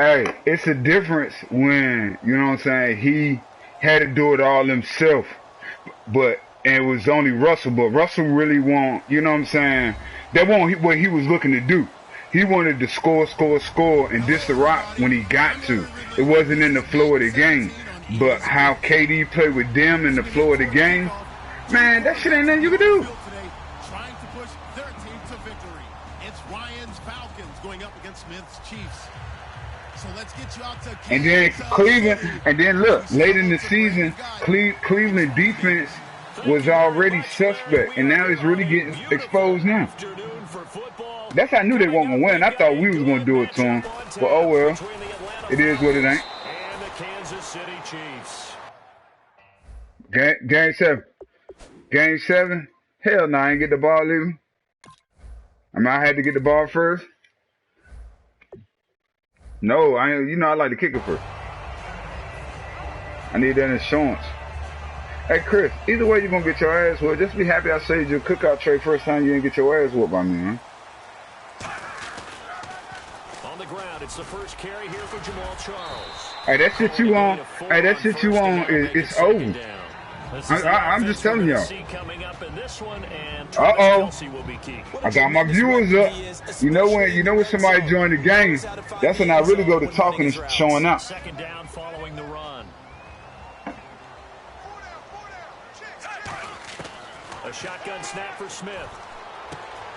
Hey, it's a difference when, you know what I'm saying, he had to do it all himself, and it was only Russell, but Russell really you know what I'm saying, that wasn't what he was looking to do. He wanted to score, and dish the rock when he got to. It wasn't in the flow of the game. But how KD played with them in the flow of the game, man, that shit ain't nothing you can do. Trying to push their team to victory. It's Ryan's Falcons going up against Smith's Chiefs. So let's get you out to and then Cleveland, and then look, late in the season, Cleveland defense was already suspect, and now it's really getting exposed now. That's how I knew they weren't going to win. I thought we was going to do it to them. But oh well, it is what it ain't. And the Kansas City Chiefs. Game 7. Game 7? Hell no, I ain't get the ball even. I mean, I had to get the ball first. No, I ain't. You know I like to kick it first. I need that insurance. Hey Chris, either way you're gonna get your ass whooped. Just be happy I saved your cookout tray first time you didn't get your ass whooped by me, man. On the ground, it's the first carry here for Jamal Charles. Hey, that shit you on. Hey, that shit you on. It's over. I'm just telling y'all. Uh-oh. I got my viewers up. You know when somebody join the game, that's when I really go to talking and showing up. Second down following the run. A shotgun snap for Smith.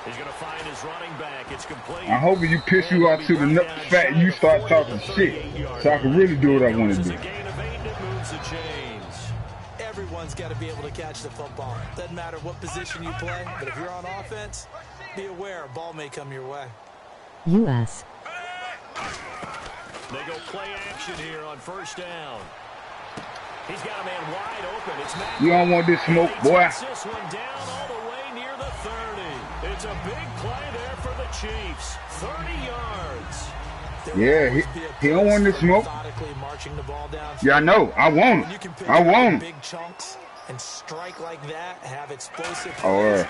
He's going to find his running back. It's complete. I'm hoping you piss you off to the fact you start talking shit so I can really do what I want to do. Everyone's got to be able to catch the football. Doesn't matter what position you play, but if you're on offense, be aware a ball may come your way. U.S. They go play action here on first down. He's got a man wide open. It's Matt. You don't want this smoke, boy. This one down all the way near the 30. It's a big play there for the Chiefs. 30 yards. Yeah, he don't want this smoke. Yeah, I know. I want him. I want him. Big chunks and strike like that, have explosive plays. Oh,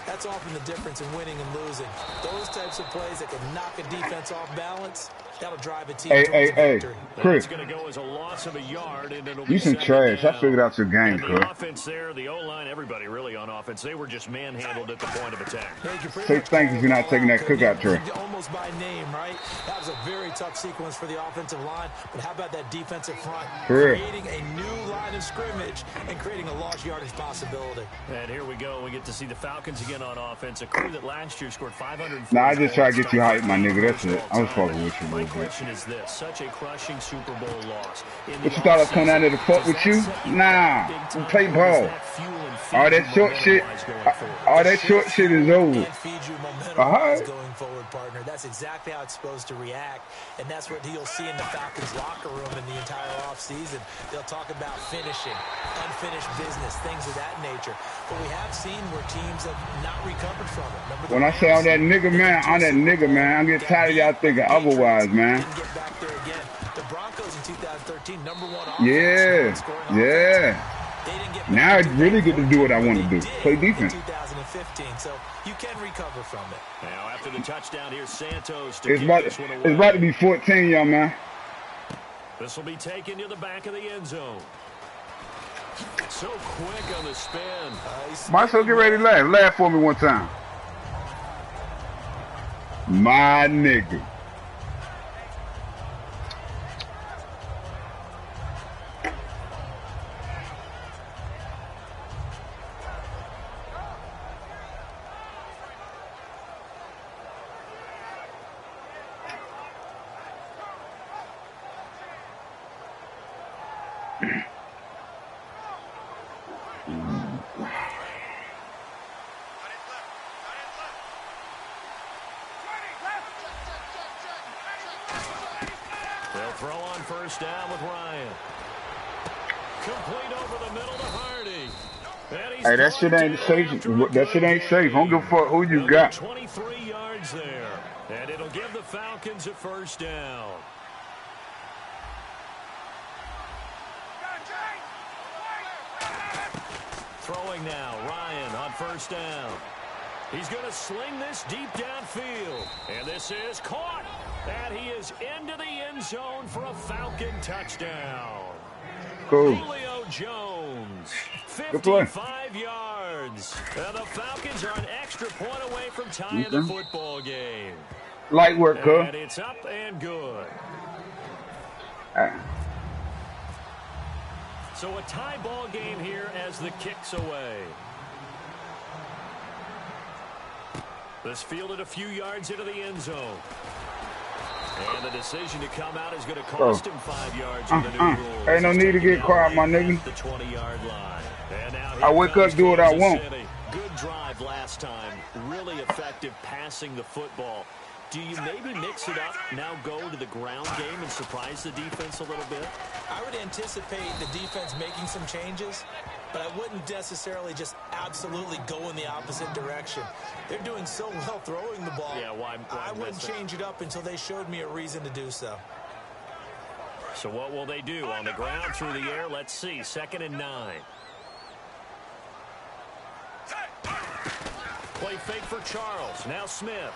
that's often the difference in winning and losing. Those types of plays that can knock a defense off balance, that'll drive a team towards victory. Chris, going to go as a loss of a yard, and it'll you some trash. I figured out your game, Chris. The offense there, the O-line, everybody really on offense, they were just manhandled at the point of attack. Say thank you for not taking that cookout tray. Almost by name, right? That was a very tough sequence for the offensive line, but how about that defensive front? Creating a new line of scrimmage and creating a large yardage possibility. And here we go. We get to see the Falcons again on offense, a crew that last year scored 500. Nah, I just try to get you hyped, my nigga. That's it. I was fucking with you a My little bit. question is this: such a crushing Super Bowl loss. What you thought I was coming out there to fuck with you? Nah, we play ball. All that short shit, is over. Going forward, partner. That's exactly how it's supposed to react, and that's what you'll see in the Falcons locker room in the entire offseason. They'll talk about finishing, unfinished business, things of that nature. But we have seen where teams have not recovered from it. When I say I'm that nigga, man, I'm getting tired of y'all thinking otherwise, man. Didn't get back there again. The Broncos in 2013, #1 offense. Yeah. Now I really get to do what I want to do. Play defense. 2015, so you can recover from it. Now after the touchdown here, Santos. It's about to be 14, young man. This will be taken to the back of the end zone. So quick on the spin. Might as well get ready to laugh. Laugh for me one time. My nigga. They'll throw on first down with Ryan. Complete over the middle to Hardy. Hey, that shit ain't safe. That shit ain't safe. I don't give a fuck who you got. 23 yards there. And it'll give the Falcons a first down. Throwing now, Ryan on first down. He's going to sling this deep downfield. And this is caught. And he is into the end zone for a Falcon touchdown. Cool. Julio Jones, Good play. 55 yards. And the Falcons are an extra point away from tying the football game. Light work, cuz. And it's up and good. So a tie ball game here as the kick's away. This fielded a few yards into the end zone. And the decision to come out is going to cost him 5 yards with the new rules. Ain't no need to get quiet, my nigga. The 20-yard line. And now I wake up, do what I want. Good drive last time. Really effective passing the football. Do you maybe mix it up, now go to the ground game and surprise the defense a little bit? I would anticipate the defense making some changes, but I wouldn't necessarily just absolutely go in the opposite direction. They're doing so well throwing the ball. Yeah, why I wouldn't change it up until they showed me a reason to do so. So what will they do? On the ground, through the air, let's see. 2nd and 9. Play fake for Charles. Now Smith.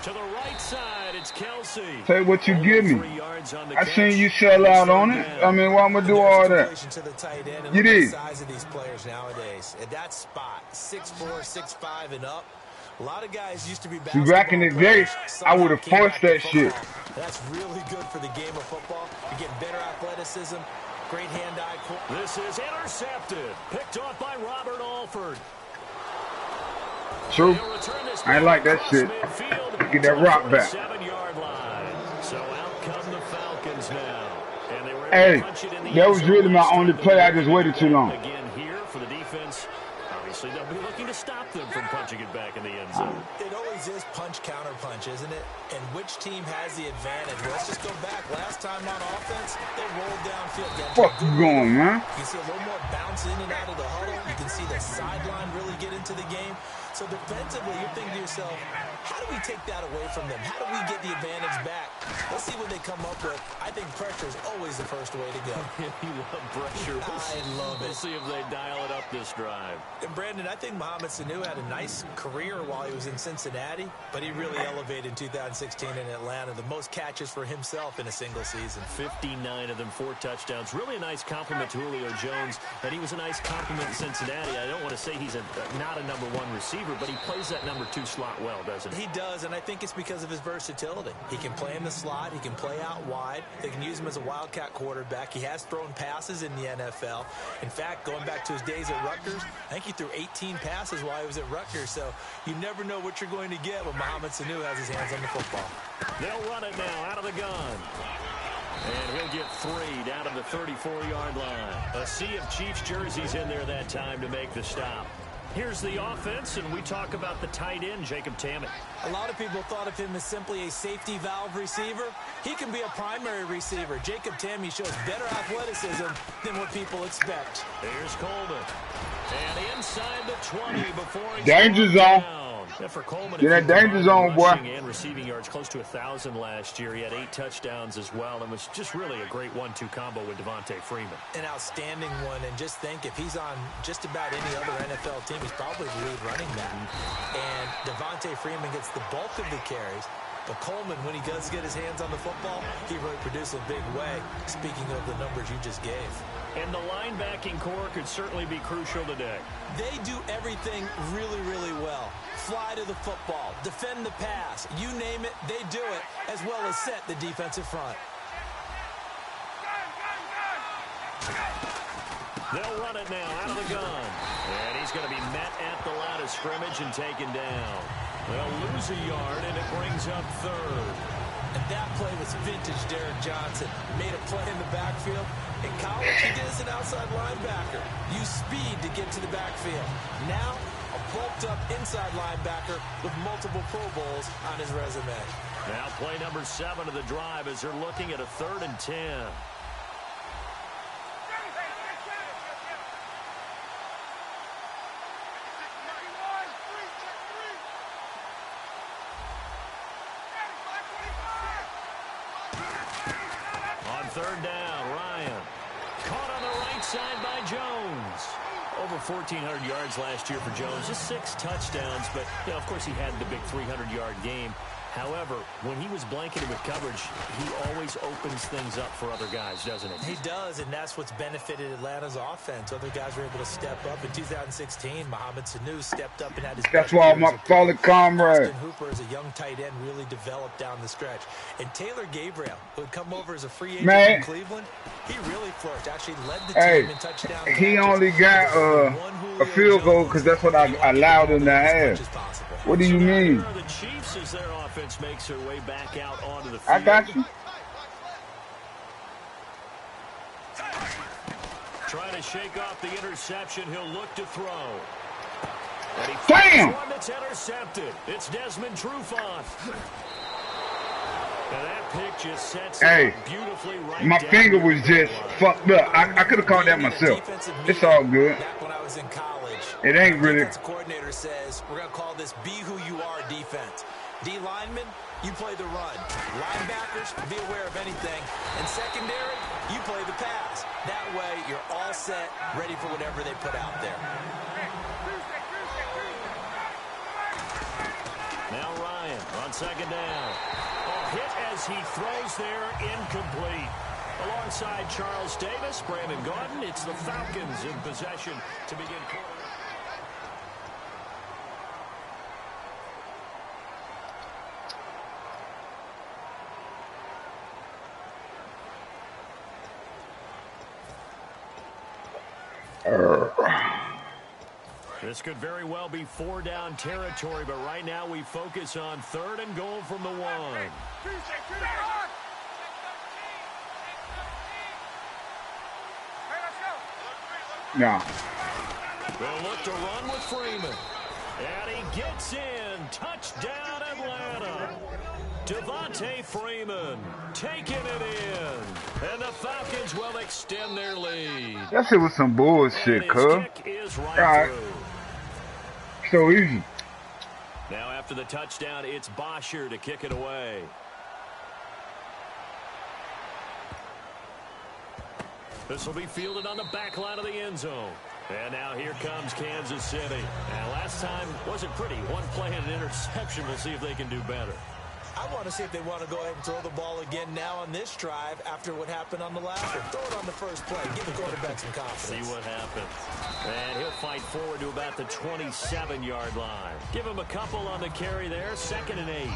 To the right side, it's Kelsey. Say what you give me. I seen you sell out on it. I mean, why am I do all that? You did. The size of these players nowadays. At that spot, 6'4", 6'5", and up. A lot of guys used to be back in the day, I would have forced that shit. That's really good for the game of football. You get better athleticism, great hand-eye. This is intercepted. Picked off by Robert Alford. True. I ain't like that shit. Get that rock back. 7-yard line. So out come the Falcons now. And they were hey, that was really my only play. I just waited too long. Again here for the defense. Obviously, they'll be looking to stop them from punching it back in the end zone. It always is punch-counter-punch, isn't it? And which team has the advantage? Let's just go back. Last time on offense, they rolled downfield. Fuck you going, man? You can see a little more bounce in and out of the huddle. You can see the sideline really get into the game. So defensively, you're thinking to yourself, how do we take that away from them? How do we get the advantage back? Let's see what they come up with. I think pressure is always the first way to go. You love pressure. I love it. We'll see if they dial it up this drive. And Brandon, I think Mohamed Sanu had a nice career while he was in Cincinnati, but he really elevated in 2016 in Atlanta. The most catches for himself in a single season. 59 of them, 4 touchdowns. Really a nice compliment to Julio Jones, and he was a nice compliment in Cincinnati. I don't want to say he's not a number 1 receiver, but he plays that number 2 slot well, doesn't he? He does, and I think it's because of his versatility. He can play in the slot. He can play out wide. They can use him as a wildcat quarterback. He has thrown passes in the NFL. In fact, going back to his days at Rutgers, I think he threw 18 passes while he was at Rutgers, so you never know what you're going to get when Mohamed Sanu has his hands on the football. They'll run it now out of the gun. And he'll get 3 down to the 34-yard line. A sea of Chiefs jerseys in there that time to make the stop. Here's the offense, and we talk about the tight end, Jacob Tammett. A lot of people thought of him as simply a safety valve receiver. He can be a primary receiver. Jacob Tammett shows better athleticism than what people expect. Here's Coleman. And inside the 20 before he's danger zone. Yeah, for Coleman, get that danger zone, boy. And receiving yards close to 1,000 last year. He had 8 touchdowns as well, and was just really a great 1-2 combo with Devontae Freeman. An outstanding one, and just think if he's on just about any other NFL team, he's probably the lead running back. And Devontae Freeman gets the bulk of the carries. But Coleman, when he does get his hands on the football, he really produces a big way, speaking of the numbers you just gave. And the linebacking core could certainly be crucial today. They do everything really, really well. Fly to the football, defend the pass, you name it, they do it, as well as set the defensive front. They'll run it now out of the gun. And he's going to be met at the line of scrimmage and taken down. They'll lose a yard, and it brings up 3rd. And that play was vintage Derek Johnson. Made a play in the backfield. In college, he did as an outside linebacker. Use speed to get to the backfield. Now, a bulked-up inside linebacker with multiple Pro Bowls on his resume. Now play number 7 of the drive as they're looking at a 3rd and 10. On 3rd down, Ryan. Caught on the right side by Jones. Over 1,400 yards last year for Jones. Just 6 touchdowns, but, you know, of course, he had the big 300-yard game. However, when he was blanketed with coverage, he always opens things up for other guys, doesn't he? He does, and that's what's benefited Atlanta's offense. Other guys were able to step up. In 2016, Mohamed Sanu stepped up and had his That's why my fallen comrade. Austin Hooper, as a young tight end, really developed down the stretch. And Taylor Gabriel, who had come over as a free agent in Cleveland, he really flourished. Actually led the team in touchdowns. He only got a field goal because that's what I allowed him to have. What do you mean? The Chiefs, as their offense makes their way back out onto the field. I got you. Trying to shake off the interception. He'll look to throw. And he Damn! One that's intercepted. It's Desmond Trufant. And that pick just sets it beautifully right. My finger was just fucked up. I could have caught that myself. It's all good. Back when I was in college, it ain't really. The coordinator says we're gonna call this "Be Who You Are" defense. D linemen, you play the run. Linebackers, be aware of anything. And secondary, you play the pass. That way, you're all set, ready for whatever they put out there. Now Ryan on second down. Hit as he throws there, incomplete. Alongside Charles Davis, Brandon Gordon, it's the Falcons in possession to begin quarter. This could very well be 4-down territory, but right now we focus on 3rd and goal from the 1. No. They'll look to run with Freeman. And he gets in. Touchdown, Atlanta. Devontae Freeman taking it in. And the Falcons will extend their lead. That shit was some bullshit, cuz. Right. So easy. Now after the touchdown, it's Bosher to kick it away. This will be fielded on the back line of the end zone. And now here comes Kansas City. And last time wasn't pretty. One play and an interception. We'll see if they can do better. I want to see if they want to go ahead and throw the ball again now on this drive after what happened on the last one. Throw it on the first play. Give the quarterback some confidence. See what happens. And he'll fight forward to about the 27-yard line. Give him a couple on the carry there. 2nd and 8.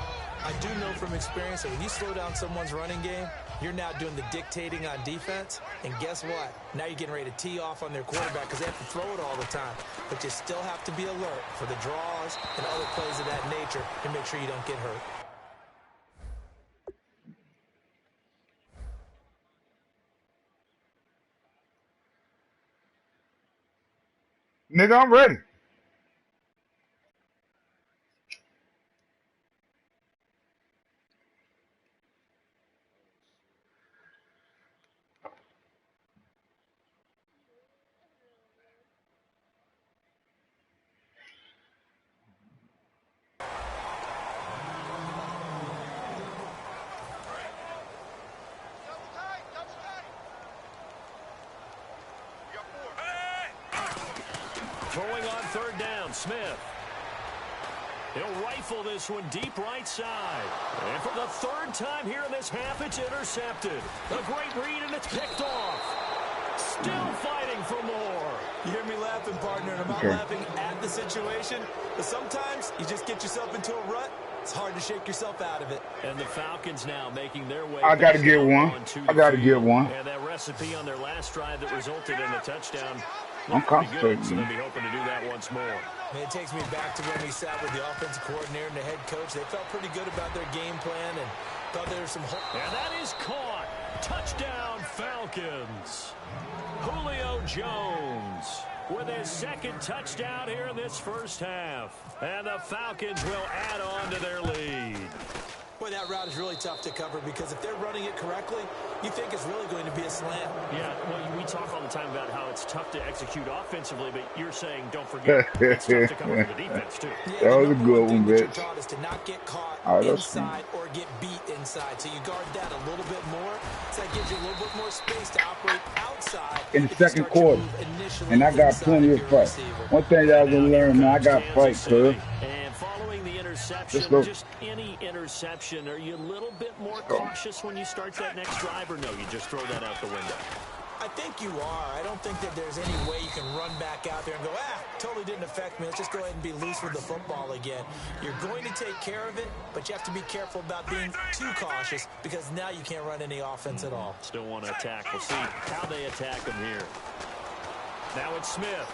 I do know from experience that when you slow down someone's running game, you're now doing the dictating on defense. And guess what? Now you're getting ready to tee off on their quarterback because they have to throw it all the time. But you still have to be alert for the draws and other plays of that nature to make sure you don't get hurt. Nigga, I'm ready. Throwing on 3rd down, Smith. He'll rifle this one deep right side. And for the 3rd time here in this half, it's intercepted. A great read, and it's picked off. Still fighting for more. You hear me laughing, partner, and I'm not laughing at the situation. But sometimes you just get yourself into a rut. It's hard to shake yourself out of it. And the Falcons now making their way. I got to get one. I got to get one. And that recipe on their last drive that resulted in the touchdown. I'm concentrating. So they'll be hoping to do that once more. Man, it takes me back to when we sat with the offensive coordinator and the head coach. They felt pretty good about their game plan and thought there was some hope. And that is caught. Touchdown, Falcons. Julio Jones with his 2nd touchdown here in this first half. And the Falcons will add on to their lead. Boy, that route is really tough to cover because if they're running it correctly, you think it's really going to be a slant. Yeah, well, we talk all the time about how it's tough to execute offensively, but you're saying, don't forget, it's tough to cover for the defense, too. Yeah, that was a good one, bitch. Taught is to not get caught right, inside or get beat inside. So you guard that a little bit more. So that gives you a little bit more space to operate outside in the 2nd quarter. And I got plenty of fight. One thing y'all gonna learn, man, I got fight, cuz. And following the interception. interception, go. just any interception, are you a little bit more cautious when you start that next drive, or no, you just throw that out the window? I think you are. I don't think that there's any way you can run back out there and go, totally didn't affect me. Let's just go ahead and be loose with the football again. You're going to take care of it, but you have to be careful about being too cautious because now you can't run any offense at all. Still want to attack. We'll see how they attack him here. Now it's Smith.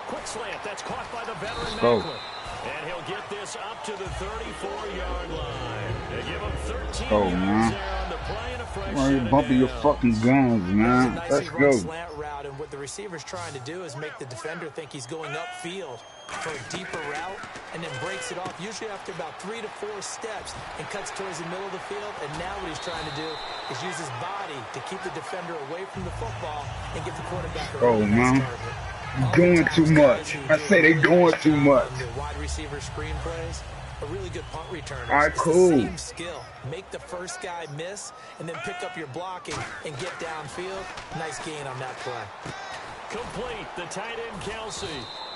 Quick slant. That's caught by the veteran Macklin. And he'll get this up to the 34-yard line. They give him 13 yards there on the play and a fresh Why are you bumping your fucking guns, man? Let's go. Slant route, and what the receiver's trying to do is make the defender think he's going upfield for a deeper route, and then breaks it off, usually after about 3 to 4 steps, and cuts towards the middle of the field. And now what he's trying to do is use his body to keep the defender away from the football and get the quarterback a really nice target. Doing too much. I say they doing too much. Wide receiver screen plays. A really good punt returner. All right, cool. Same skill. Make the first guy miss, and then pick up your blocking and get downfield. Nice gain on that play. Complete. The tight end Kelsey.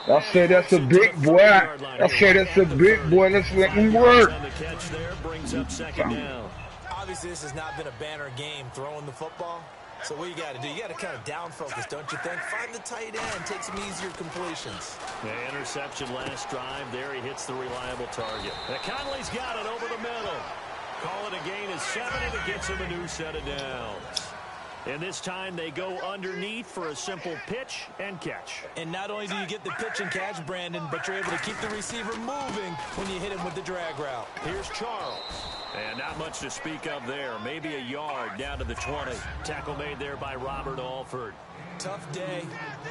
I say that's a big boy. I say that's a big boy. Let's let him work. And the catch there brings up second down. Obviously, this has not been a banner game throwing the football. So what you got to do, you got to kind of down focus, don't you think? Find the tight end, take some easier completions. The interception last drive. There he hits the reliable target. Now Conley's got it over the middle. Call it a gain of 7, and it gets him a new set of downs. And this time they go underneath for a simple pitch and catch. And not only do you get the pitch and catch, Brandon, but you're able to keep the receiver moving when you hit him with the drag route. Here's Charles. And not much to speak of there. Maybe a yard down to the 20. Tackle made there by Robert Alford. Tough day,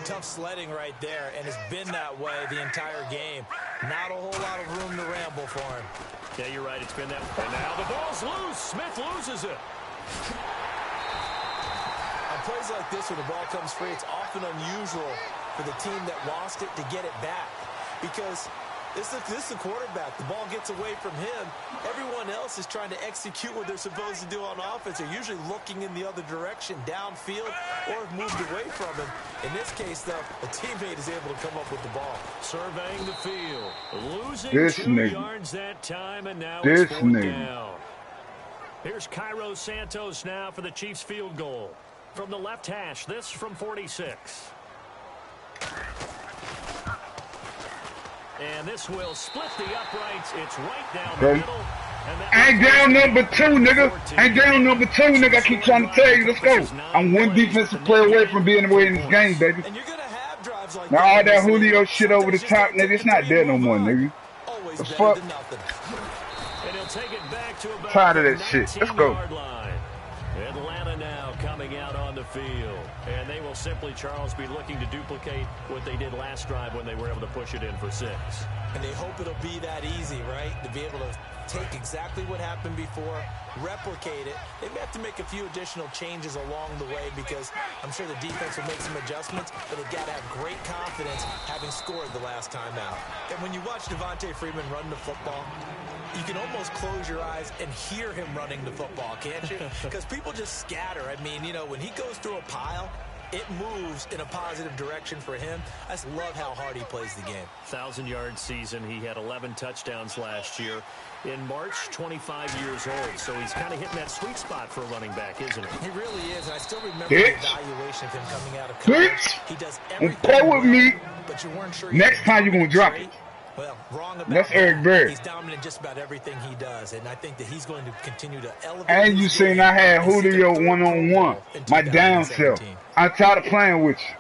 tough sledding right there, and it's been that way the entire game. Not a whole lot of room to ramble for him. Yeah, you're right. It's been that way. And now the ball's loose. Smith loses it. On plays like this where the ball comes free, it's often unusual for the team that lost it to get it back. Because this is the quarterback. The ball gets away from him. Everyone else is trying to execute what they're supposed to do on offense. They're usually looking in the other direction, downfield, or have moved away from him. In this case, though, a teammate is able to come up with the ball. Surveying the field. Losing this 2 nigga. yards that time, and now this it's 4th nigga. down. Here's Cairo Santos now for the Chiefs field goal. From the left hash, this from 46. And this will split the uprights. It's right down the middle. Ain't down number 2, nigga. Ain't down number 2, nigga. I keep trying to tell you. Let's go. I'm one defensive player away from being away in this game, baby. And you're gonna have drives like now all that Julio shit over the top, nigga, it's not there no more, nigga. Always the better fuck? than nothing. And he'll take it back to about Tired of that shit. Let's go. line. Atlanta now coming out on the field. And they will simply, Charles, be looking to duplicate what they did last drive when they were able to push it in for 6. And they hope it'll be that easy, right? To be able to take exactly what happened before, replicate it. They may have to make a few additional changes along the way because I'm sure the defense will make some adjustments, but they've got to have great confidence having scored the last time out. And when you watch Devontae Freeman run the football, you can almost close your eyes and hear him running the football, can't you? Because people just scatter. I mean, you know, when he goes through a pile, it moves in a positive direction for him. I just love how hard he plays the game. 1,000-yard season. He had 11 touchdowns last year. In March, 25 years old. So he's kind of hitting that sweet spot for a running back, isn't he? He really is. And I still remember the evaluation of him coming out of college. He does everything play with me. But you weren't sure. Next time you're going to drop it. Well, wrong about that's Eric Berry. He's dominant just about everything he does, and I think that he's going to continue to elevate. And you seen I had Julio one-on-one, my down self. I'm tired of playing with you.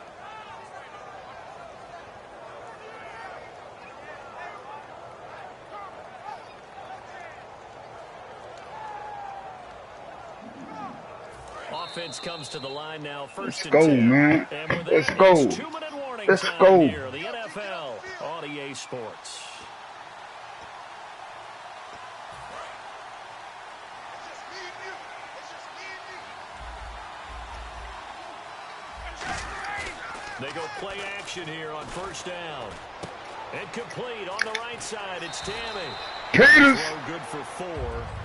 Offense comes to the line now. First Let's go, man. Let's go. Let's go. Here, the NFL on EA Sports. They go play action here on first down. And complete on the right side. It's Tammy. Peters. Good for 4.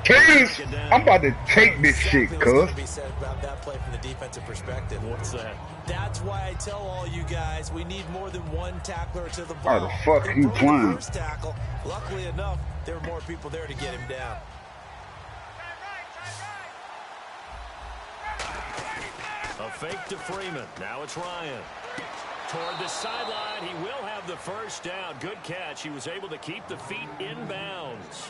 Peters. I'm about to take this shit, cuz. Be said about that play from the defensive perspective. What's that? That's why I tell all you guys we need more than one tackler to the ball. How the fuck you playing? First tackle. Luckily enough, There were more people there to get him down. A fake to Freeman. Now it's Ryan. Toward the sideline, he will have the first down. Good catch. He was able to keep the feet in bounds.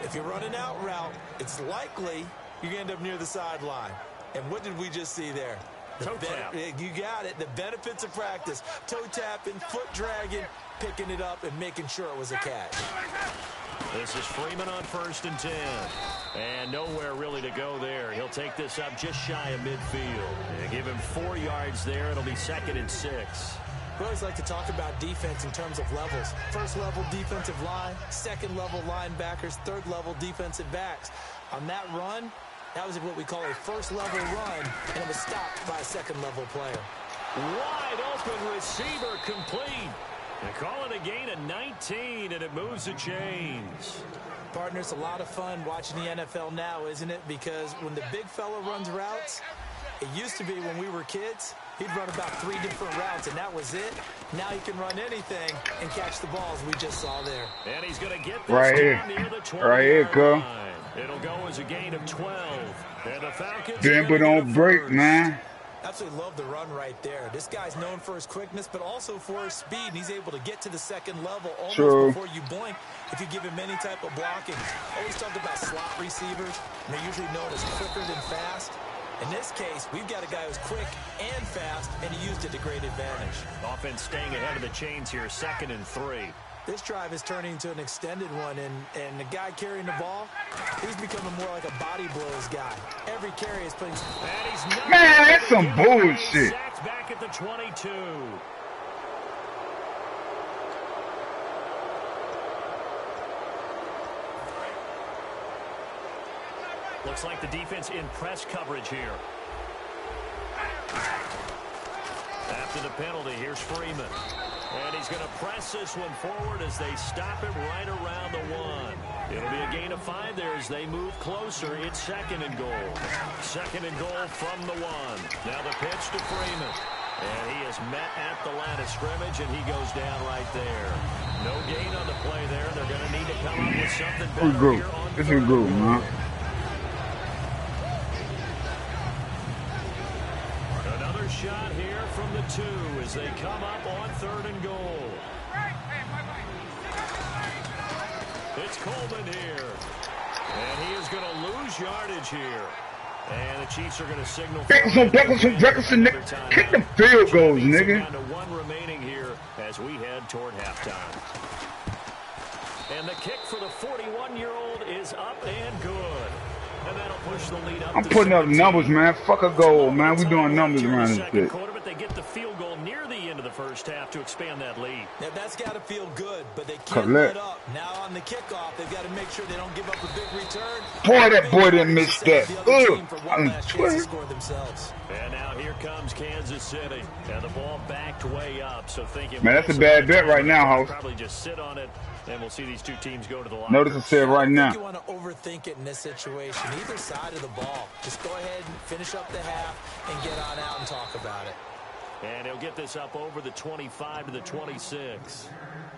If you're running out route, it's likely you're going to end up near the sideline. And what did we just see there? Toe tap. You got it. The benefits of practice. Toe tapping, foot dragging, picking it up, and making sure it was a catch. This is Freeman on 1st and 10. And nowhere really to go there. He'll take this up just shy of midfield. They give him 4 yards there. It'll be 2nd and 6. We always like to talk about defense in terms of levels. First level defensive line, second level linebackers, third level defensive backs. On that run, that was what we call a first level run, and it was stopped by a second level player. Wide open receiver complete. They call it a gain of 19, and it moves the chains. Partner, it's a lot of fun watching the NFL now, isn't it? Because when the big fella runs routes, it used to be when we were kids, he'd run about 3 different routes, and that was it. Now he can run anything and catch the balls we just saw there. And he's going to get this right here. near the 20 Right here, cuz. It'll go as a gain of 12. And the Falcons Denver don't break, man. Absolutely love the run right there. This guy's known for his quickness, but also for his speed. And he's able to get to the second level almost before you blink if you give him any type of blocking. Always talk about slot receivers, and they're usually known as quicker than fast. In this case, we've got a guy who's quick and fast, and he used it to great advantage. Offense staying ahead of the chains here, 2nd and 3. This drive is turning into an extended one, and the guy carrying the ball, he's becoming more like a body blows guy. Every carry is putting... Man, that's some bullshit. Sacked back at the 22. Looks like the defense in press coverage here. After the penalty, here's Freeman. And he's going to press this one forward as they stop it right around the 1. It'll be a gain of 5 there as they move closer. It's 2nd and goal. 2nd and goal from the 1. Now the pitch to Freeman. And he is met at the line of scrimmage, and he goes down right there. No gain on the play there. They're going to need to come up with something better here on This is good, man. Another shot here from the 2 as they come up on 3rd and goal. It's Coleman here. And he is going to lose yardage here. And the Chiefs are going to signal. Beckelson, kick the field goals, nigga. Down to 1 remaining here as we head toward halftime. And the kick for the 41-year-old is up and good. And that'll push the lead up. I'm putting up numbers, man. Fuck a goal, man. We doing numbers around this bitch. But they get the field goal near the end of the first half to expand that lead. Now that's got to feel good, but they can't let up. Now on the kickoff, they've got to make sure they don't give up a big return. Boy, that boy didn't miss that. And now here comes Kansas City. And the ball backed way up. So thinking, man, that's a bad bet right now, House. Probably just sit on it. And we'll see these two teams go to the line. Notice I said right now. You want to overthink it in this situation. Either side of the ball. Just go ahead and finish up the half and get on out and talk about it. And he'll get this up over the 25 to the 26.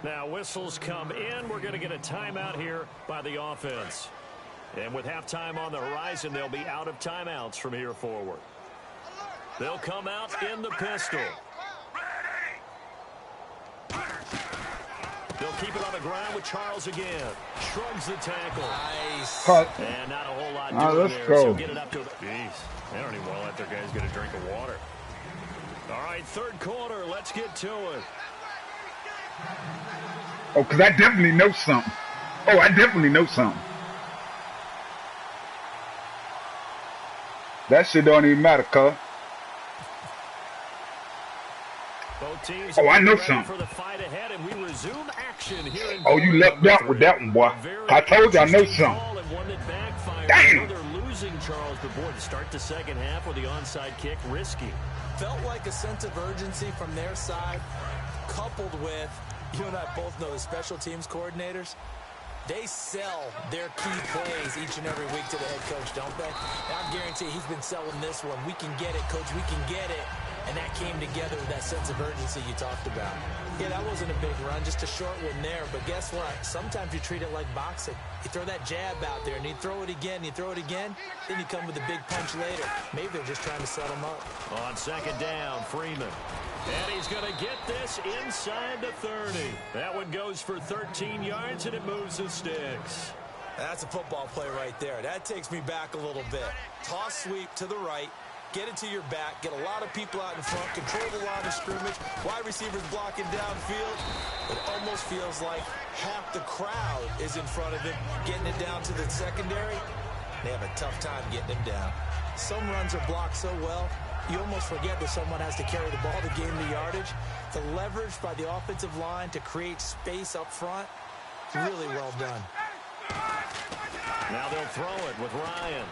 Now whistles come in. We're going to get a timeout here by the offense. And with halftime on the horizon, they'll be out of timeouts from here forward. They'll come out in the pistol. They'll keep it on the ground with Charles again. Shrugs the tackle. Nice. Cut. And not a whole lot Let's there. go. So get it up to the... Jeez. They don't even want to let their guys get a drink of water. All right, 3rd quarter. Let's get to it. Oh, because I definitely know something. Oh, I definitely know something. That shit don't even matter, cuz. Both teams Oh, I know ready something. for the fight ahead, and we resume action here in Oh, you left out with that one, boy. I told you I know something. Damn. They're losing Charles, but boy, to start the second half with the onside kick, risky. Felt like a sense of urgency from their side, coupled with, you and I both know the special teams coordinators, they sell their key plays each and every week to the head coach, don't they? And I guarantee he's been selling this one. We can get it, coach. We can get it. And that came together with that sense of urgency you talked about. Yeah, that wasn't a big run, just a short one there. But guess what? Sometimes you treat it like boxing. You throw that jab out there, and you throw it again, you throw it again, then you come with a big punch later. Maybe they're just trying to set him up. On second down, Freeman. And he's going to get this inside the 30. That one goes for 13 yards, and it moves the sticks. That's a football play right there. That takes me back a little bit. Toss sweep to the right. Get it to your back, get a lot of people out in front, control the line of scrimmage, wide receivers blocking downfield. It almost feels like half the crowd is in front of him, getting it down to the secondary. They have a tough time getting him down. Some runs are blocked so well, you almost forget that someone has to carry the ball to gain the yardage. The leverage by the offensive line to create space up front, really well done. Now they'll throw it with Ryan.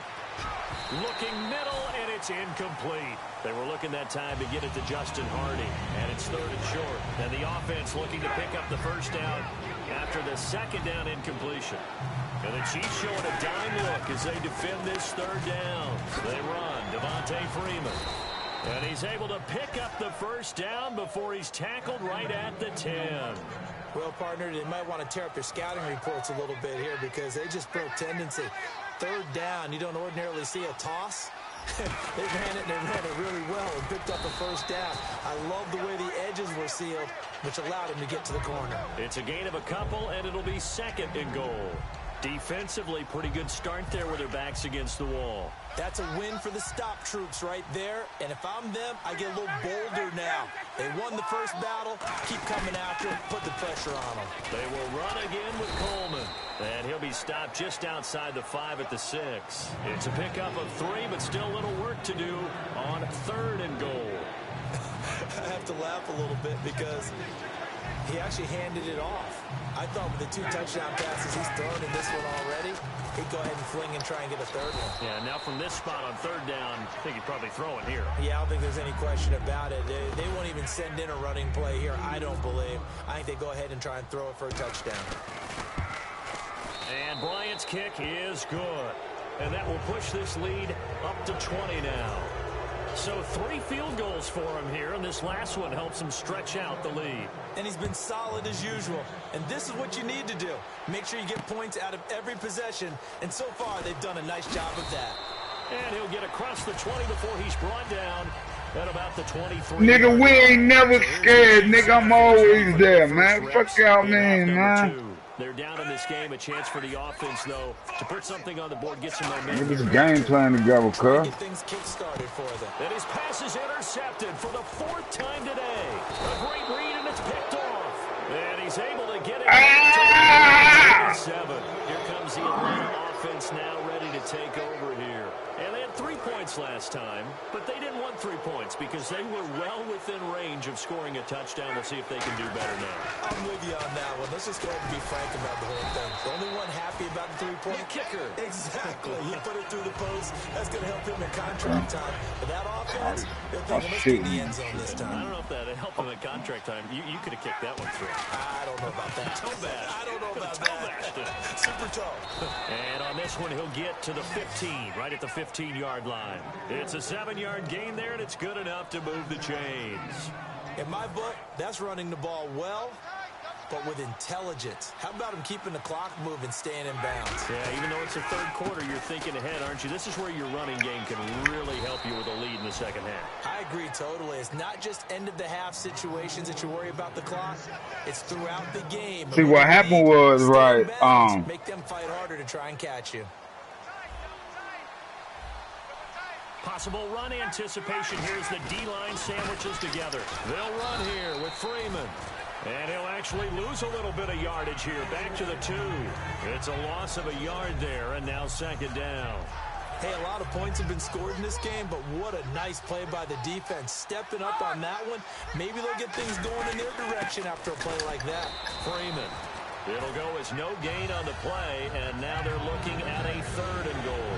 Looking middle, and it's incomplete. They were looking that time to get it to Justin Hardy, and it's third and short. And the offense looking to pick up the first down after the second down incompletion. And the Chiefs showing a dime look as they defend this third down. They run, Devontae Freeman. And he's able to pick up the first down before he's tackled right at the 10. Well, partner, they might want to tear up their scouting reports a little bit here because they just broke tendency. Third down, you don't ordinarily see a toss. They ran it, and they ran it really well and picked up a first down. I love the way the edges were sealed, which allowed him to get to the corner. It's a gain of a couple, and it'll be second and goal. Defensively, pretty good start there with their backs against the wall. That's a win for the stop troops right there. And if I'm them, I get a little bolder now. They won the first battle. Keep coming after them. Put the pressure on them. They will run again with Coleman. And he'll be stopped just outside the 5 at the 6. It's a pickup of 3, but still a little work to do on third and goal. I have to laugh a little bit because he actually handed it off. I thought with the 2 touchdown passes he's thrown in this one already, he'd go ahead and fling and try and get a third one. Yeah, now from this spot on third down, I think he'd probably throw it here. Yeah, I don't think there's any question about it. They won't even send in a running play here, I don't believe. I think they go ahead and try and throw it for a touchdown. And Bryant's kick is good. And that will push this lead up to 20 now. So 3 field goals for him here, and this last one helps him stretch out the lead. And he's been solid as usual. And this is what you need to do. Make sure you get points out of every possession. And so far, they've done a nice job of that. And he'll get across the 20 before he's brought down at about the 23. Nigga, we ain't never scared. Nigga, I'm always there, man. Fuck y'all mean, man. They're down in this game. A chance for the offense, though, to put something on the board, get some momentum. Look at this game plan together, cuz. Get things kick-started for them. And his pass is intercepted for the 4th time today. A great read, and it's picked off. And he's able to get it back to the 7. Here comes the Atlanta offense now ready to take over here. And they had 3 points last time, but they didn't want 3 points because they were well within range of scoring a touchdown. We'll see if they can do better now. I'm with you on that one. Let's just go ahead and be frank about the whole thing. The only one happy about the 3-point kicker. Exactly. He put it through the post. That's going to help him in contract time. But that offense, they're thinking, let's get the end zone this time. I don't know if that helped him in contract time. You could have kicked that one through. I don't know about that. I don't know about that. Super tall. And on this one, he'll get to the 15, right at the 15-yard line. It's a 7-yard gain there, and it's good enough to move the chains. In my book, that's running the ball well, but with intelligence. How about him keeping the clock moving, staying in bounds? Yeah, even though it's the third quarter, you're thinking ahead, aren't you? This is where your running game can really help you with a lead in the second half. I agree totally. It's not just end-of-the-half situations that you worry about the clock. It's throughout the game. See, what happened was, right, make them fight harder to try and catch you. Possible run anticipation. Here's the D-line sandwiches together. They'll run here with Freeman. And he'll actually lose a little bit of yardage here. Back to the 2. It's a loss of a yard there, and now second down. Hey, a lot of points have been scored in this game, but what a nice play by the defense. Stepping up on that one. Maybe they'll get things going in their direction after a play like that. Freeman. It'll go as no gain on the play, and now they're looking at a 3rd and goal.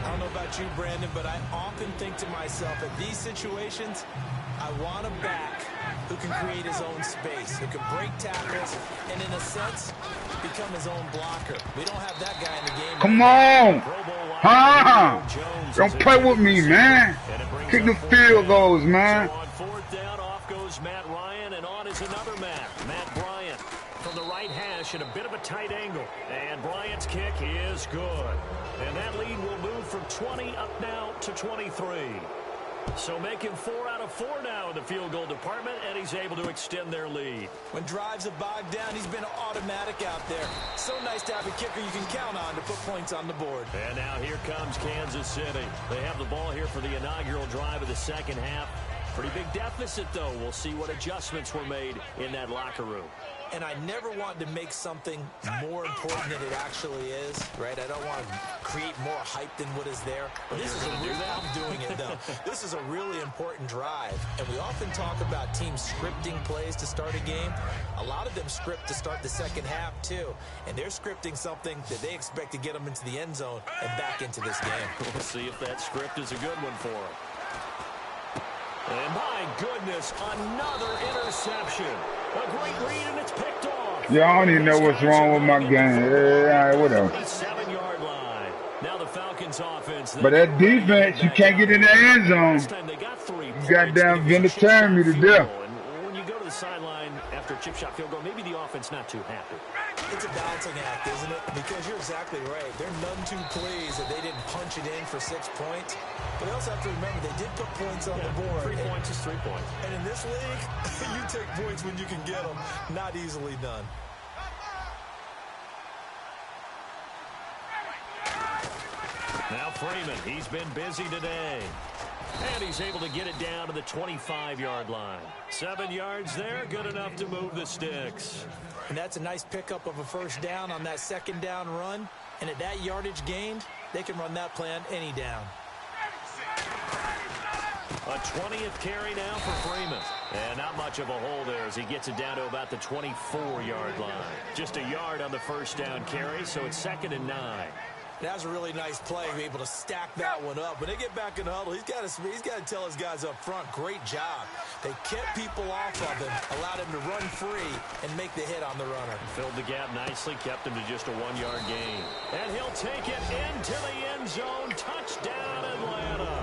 I don't know about you, Brandon, but I often think to myself, at these situations, I want a back who can create his own space, who can break tackles, and in a sense, become his own blocker. We don't have that guy in the game. Come on! Huh? Don't play with me, man. And it brings Kick the field goals, man. So on fourth down, off goes Matt Ryan, and on is another Matt Bryant. From the right hash at a bit of a tight angle. And Bryant's kick is good. And that lead will move from 20 up now to 23. So making 4 out of 4 now in the field goal department, and he's able to extend their lead. When drives have bogged down, he's been automatic out there. So nice to have a kicker you can count on to put points on the board. And now here comes Kansas City. They have the ball here for the inaugural drive of the second half. Pretty big deficit, though. We'll see what adjustments were made in that locker room. And I never want to make something more important than it actually is, right? I don't want to create more hype than what is there. But this is I'm doing it, though. This is a really important drive. And we often talk about teams scripting plays to start a game. A lot of them script to start the second half, too. And they're scripting something that they expect to get them into the end zone and back into this game. We'll see if that script is a good one for them. And my goodness, another interception. A great read, and it's picked off. Yeah, I don't even know what's wrong with my game. Yeah, whatever. 7-yard line. Now the Falcons offense. But that defense, you can't get in the end zone. They got 3 points. Goddamn Vinny turned me to death. And when you go to the sideline after a chip shot field goal, maybe the offense not too happy. It's a balancing act, isn't it? Because you're exactly right. They're none too pleased that they didn't punch it in for 6 points. But they also have to remember they did put points on the board. 3 points is 3 points. And in this league, you take points when you can get them. Not easily done. Now Freeman, he's been busy today. And he's able to get it down to the 25-yard line. 7 yards there, good enough to move the sticks. And that's a nice pickup of a first down on that second down run. And at that yardage gained, they can run that play on any down. A 20th carry now for Freeman. And not much of a hole there as he gets it down to about the 24-yard line. Just a yard on the first down carry, so it's 2nd and 9. That was a really nice play, able to stack that one up. When they get back in the huddle, he's got to tell his guys up front, great job. They kept people off of him, allowed him to run free, and make the hit on the runner. Filled the gap nicely, kept him to just a 1-yard gain. And he'll take it into the end zone. Touchdown, Atlanta.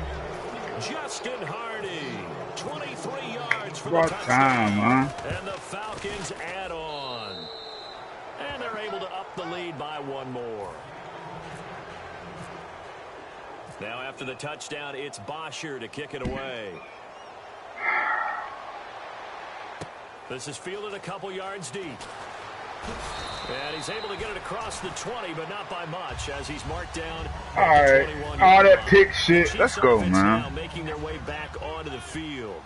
Justin Hardy, 23 yards for the touchdown. And the Falcons add on. And they're able to up the lead by 1 more. Now after the touchdown, it's Bosher to kick it away. This is fielded a couple yards deep. And he's able to get it across the 20, but not by much, as he's marked down. All right, all that pick shit. Let's go, man. Now making their way back onto the field.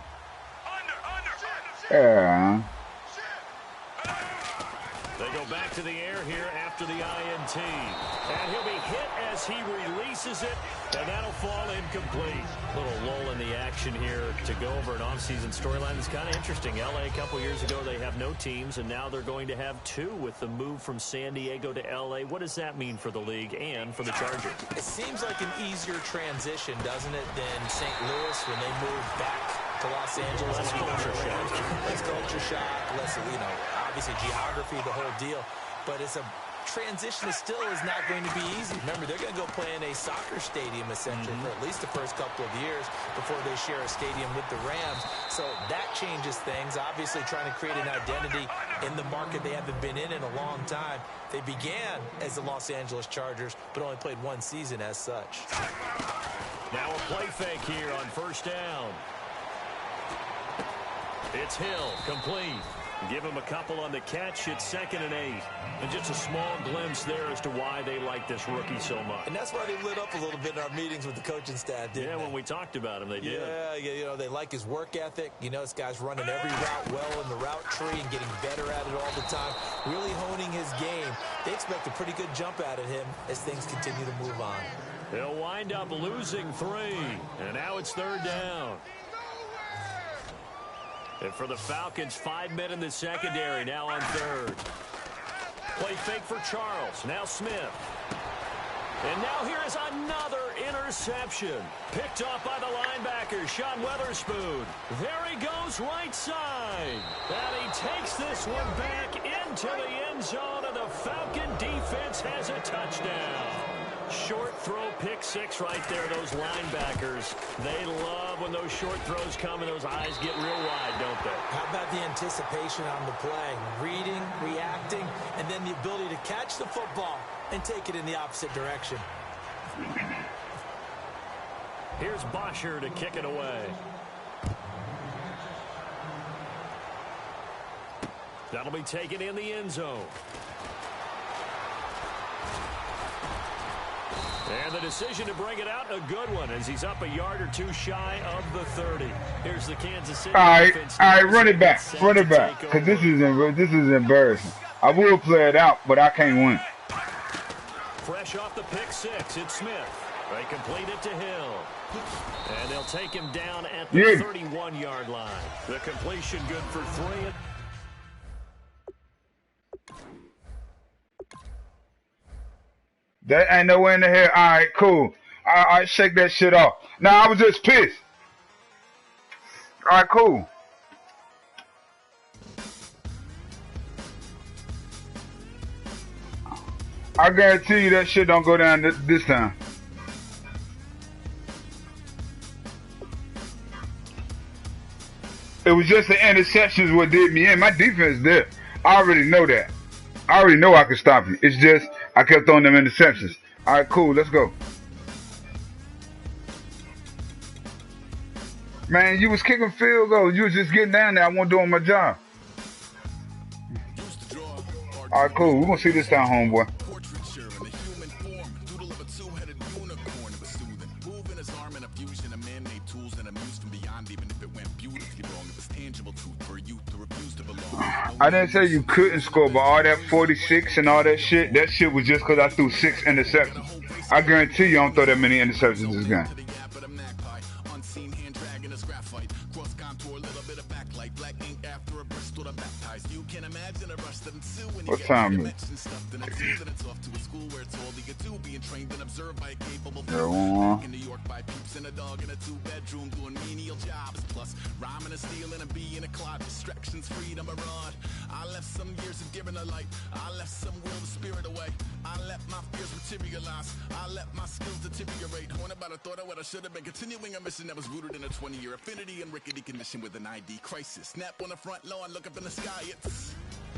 Yeah. They go back to the air here after the INT. And he'll be hit as he releases it, and that'll fall incomplete. Little lull in the action here to go over an offseason storyline that's kind of interesting. L.A. a couple years ago, they have no teams, and now they're going to have 2 with the move from San Diego to L.A. What does that mean for the league and for the Chargers? It seems like an easier transition, doesn't it, than St. Louis when they moved back to Los Angeles. Less culture shock. Less culture shock, less, obviously geography, the whole deal. But it's a transition that still is not going to be easy. Remember, they're going to go play in a soccer stadium, essentially, for at least the first couple of years before they share a stadium with the Rams. So that changes things. Obviously, trying to create an identity in the market they haven't been in a long time. They began as the Los Angeles Chargers, but only played 1 season as such. Now a play fake here on first down. It's Hill, complete. Give him a couple on the catch. It's 2nd and 8. And just a small glimpse there as to why they like this rookie so much. And that's why they lit up a little bit in our meetings with the coaching staff, didn't they? Yeah, when we talked about him, they did. Yeah, they like his work ethic. This guy's running every route well in the route tree and getting better at it all the time. Really honing his game. They expect a pretty good jump out of him as things continue to move on. They'll wind up losing 3. And now it's 3rd down. And for the Falcons, 5 men in the secondary, now on 3rd. Play fake for Charles. Now Smith. And now here is another interception. Picked off by the linebacker, Sean Weatherspoon. There he goes, right side. And he takes this one back into the end zone, and the Falcon defense has a touchdown. Short throw pick six right there, those linebackers. They love when those short throws come and those eyes get real wide, don't they? How about the anticipation on the play? Reading, reacting, and then the ability to catch the football and take it in the opposite direction. Here's Bosher to kick it away. That'll be taken in the end zone. And the decision to bring it out, a good one, as he's up a yard or two shy of the 30. Here's the Kansas City defense. All right, run it back, because this is embarrassing. I will play it out, but I can't win. Fresh off the pick six, it's Smith. They complete it to Hill. And they'll take him down at the 31-yard line. The completion good for 3. That ain't nowhere in the hell. All right, cool. I shake that shit off. Nah, I was just pissed. All right, cool. I guarantee you that shit don't go down this time. It was just the interceptions what did me in. My defense there. I already know that. I already know I can stop you. It's just I kept throwing them interceptions. All right, cool. Let's go. Man, you was kicking field goals. You was just getting down there. I wasn't doing my job. All right, cool. We're going to see this time, homeboy. I didn't say you couldn't score, but all that 46 and all that shit was just because I threw 6 interceptions. I guarantee you I don't throw that many interceptions this game. What time is it? Rhyming and stealing and being a clot, distractions, freedom, a rod. I left some years of giving a light. I left some will the spirit away. I let my fears materialize. I let my skills deteriorate. Horn about a thought of what I should have been. Continuing a mission that was rooted in a 20-year affinity and rickety condition with an ID crisis. Snap on the front lawn, look up in the sky. It's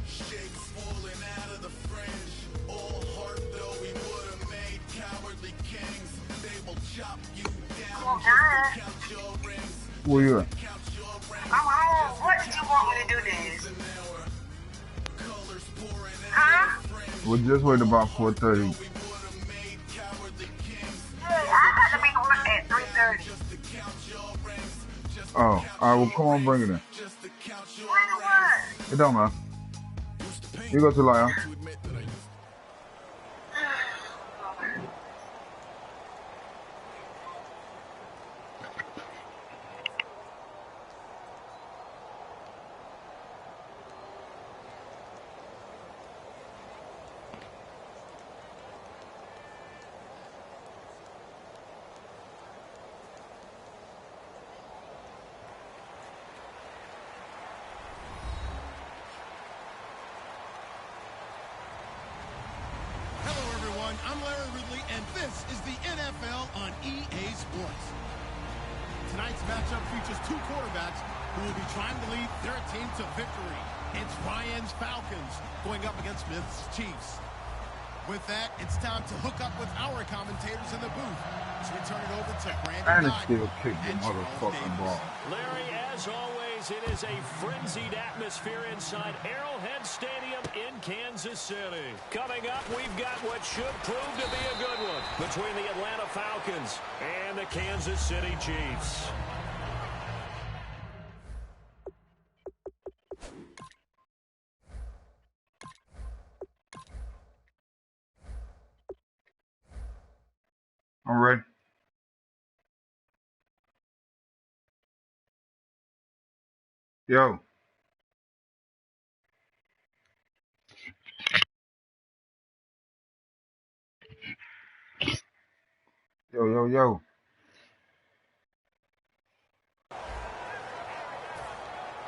shapes falling out of the fringe. All heart though we would have made cowardly kings. They will chop you down just to count your rings. Where you at? I'm home. What did you want me to do this? Huh? We're just waiting about 4:30. Yeah, I got to be going at 3:30. Oh, all right. Well, come on, bring it in. When what? It don't matter. You go to Lyle. This is the NFL on EA Sports. Tonight's matchup features two quarterbacks who will be trying to lead their team to victory. It's Ryan's Falcons going up against Smith's Chiefs. With that, it's time to hook up with our commentators in the booth as we turn it over to Brandon still kick the motherfucking ball. Larry, as always, it is a frenzied atmosphere inside Arrowhead Stadium in Kansas City. Coming up, we've got what should prove to be a good one between the Atlanta Falcons and the Kansas City Chiefs. I'm ready. Yo. Yo.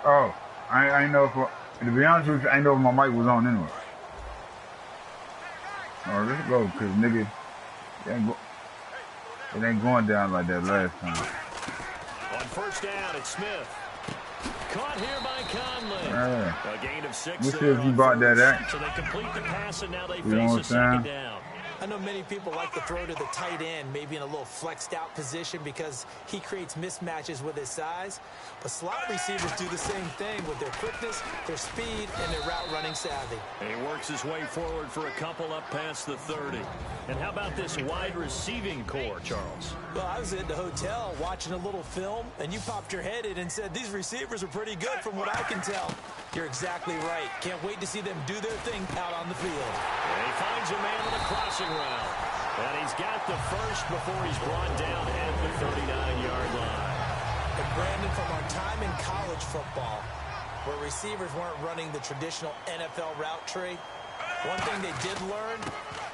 Oh, I know if, to be honest with you, I know if my mic was on anyway. Alright, let's go, cause nigga, It ain't going down like that last time. On first down, it's Smith. Caught here by Conley. Yeah. A gain of 6. We'll see if you bought that at. So they complete the pass, and now they You know face a second down. I know many people like to throw to the tight end, maybe in a little flexed out position because he creates mismatches with his size. But slot receivers do the same thing with their quickness, their speed, and their route running savvy. And he works his way forward for a couple up past the 30. And how about this wide receiving core, Charles? Well, I was at the hotel watching a little film, and you popped your head in and said, these receivers are pretty good from what I can tell. You're exactly right. Can't wait to see them do their thing out on the field. And he finds a man on the crossing route. And he's got the first before he's brought down at the 39-yard line. And Brandon, from our time in college football, where receivers weren't running the traditional NFL route tree, one thing they did learn,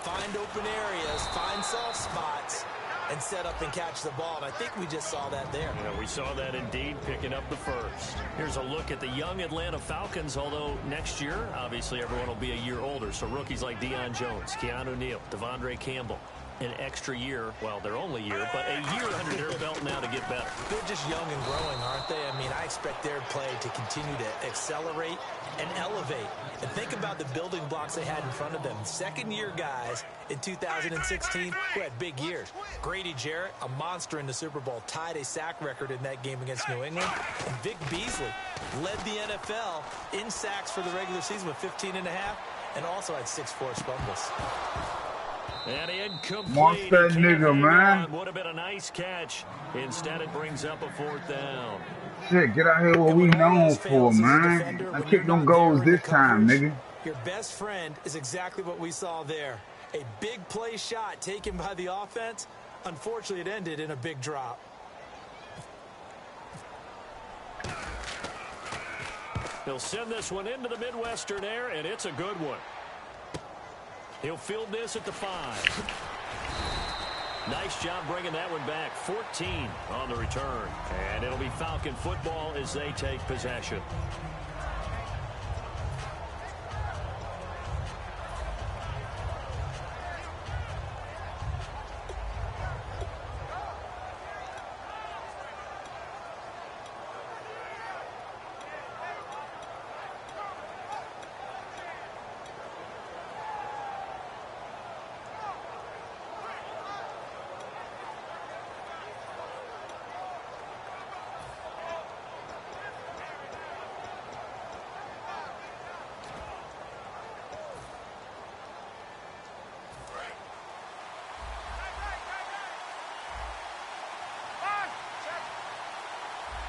find open areas, find soft spots, and set up and catch the ball. And I think we just saw that there. Yeah, we saw that indeed, picking up the first. Here's a look at the young Atlanta Falcons, although next year, obviously, everyone will be a year older. So rookies like Deion Jones, Keanu Neal, Devondre Campbell, an extra year, well, their only year, but a year under their belt now to get better. They're just young and growing, aren't they? I mean, I expect their play to continue to accelerate and elevate. And think about the building blocks they had in front of them. Second-year guys in 2016 who had big years. Grady Jarrett, a monster in the Super Bowl, tied a sack record in that game against New England. And Vic Beasley led the NFL in sacks for the regular season with 15.5 and also had 6 forced fumbles. And incomplete. Watch that nigga, man. Would have been a nice catch. Instead, it brings up a 4th down. Shit, get out here what we known for, man. I kick them goals this time, nigga. Your best friend is exactly what we saw there. A big play shot taken by the offense. Unfortunately, it ended in a big drop. He'll send this one into the Midwestern air, and it's a good one. He'll field this at the 5. Nice job bringing that one back. 14 on the return. And it'll be Falcon football as they take possession.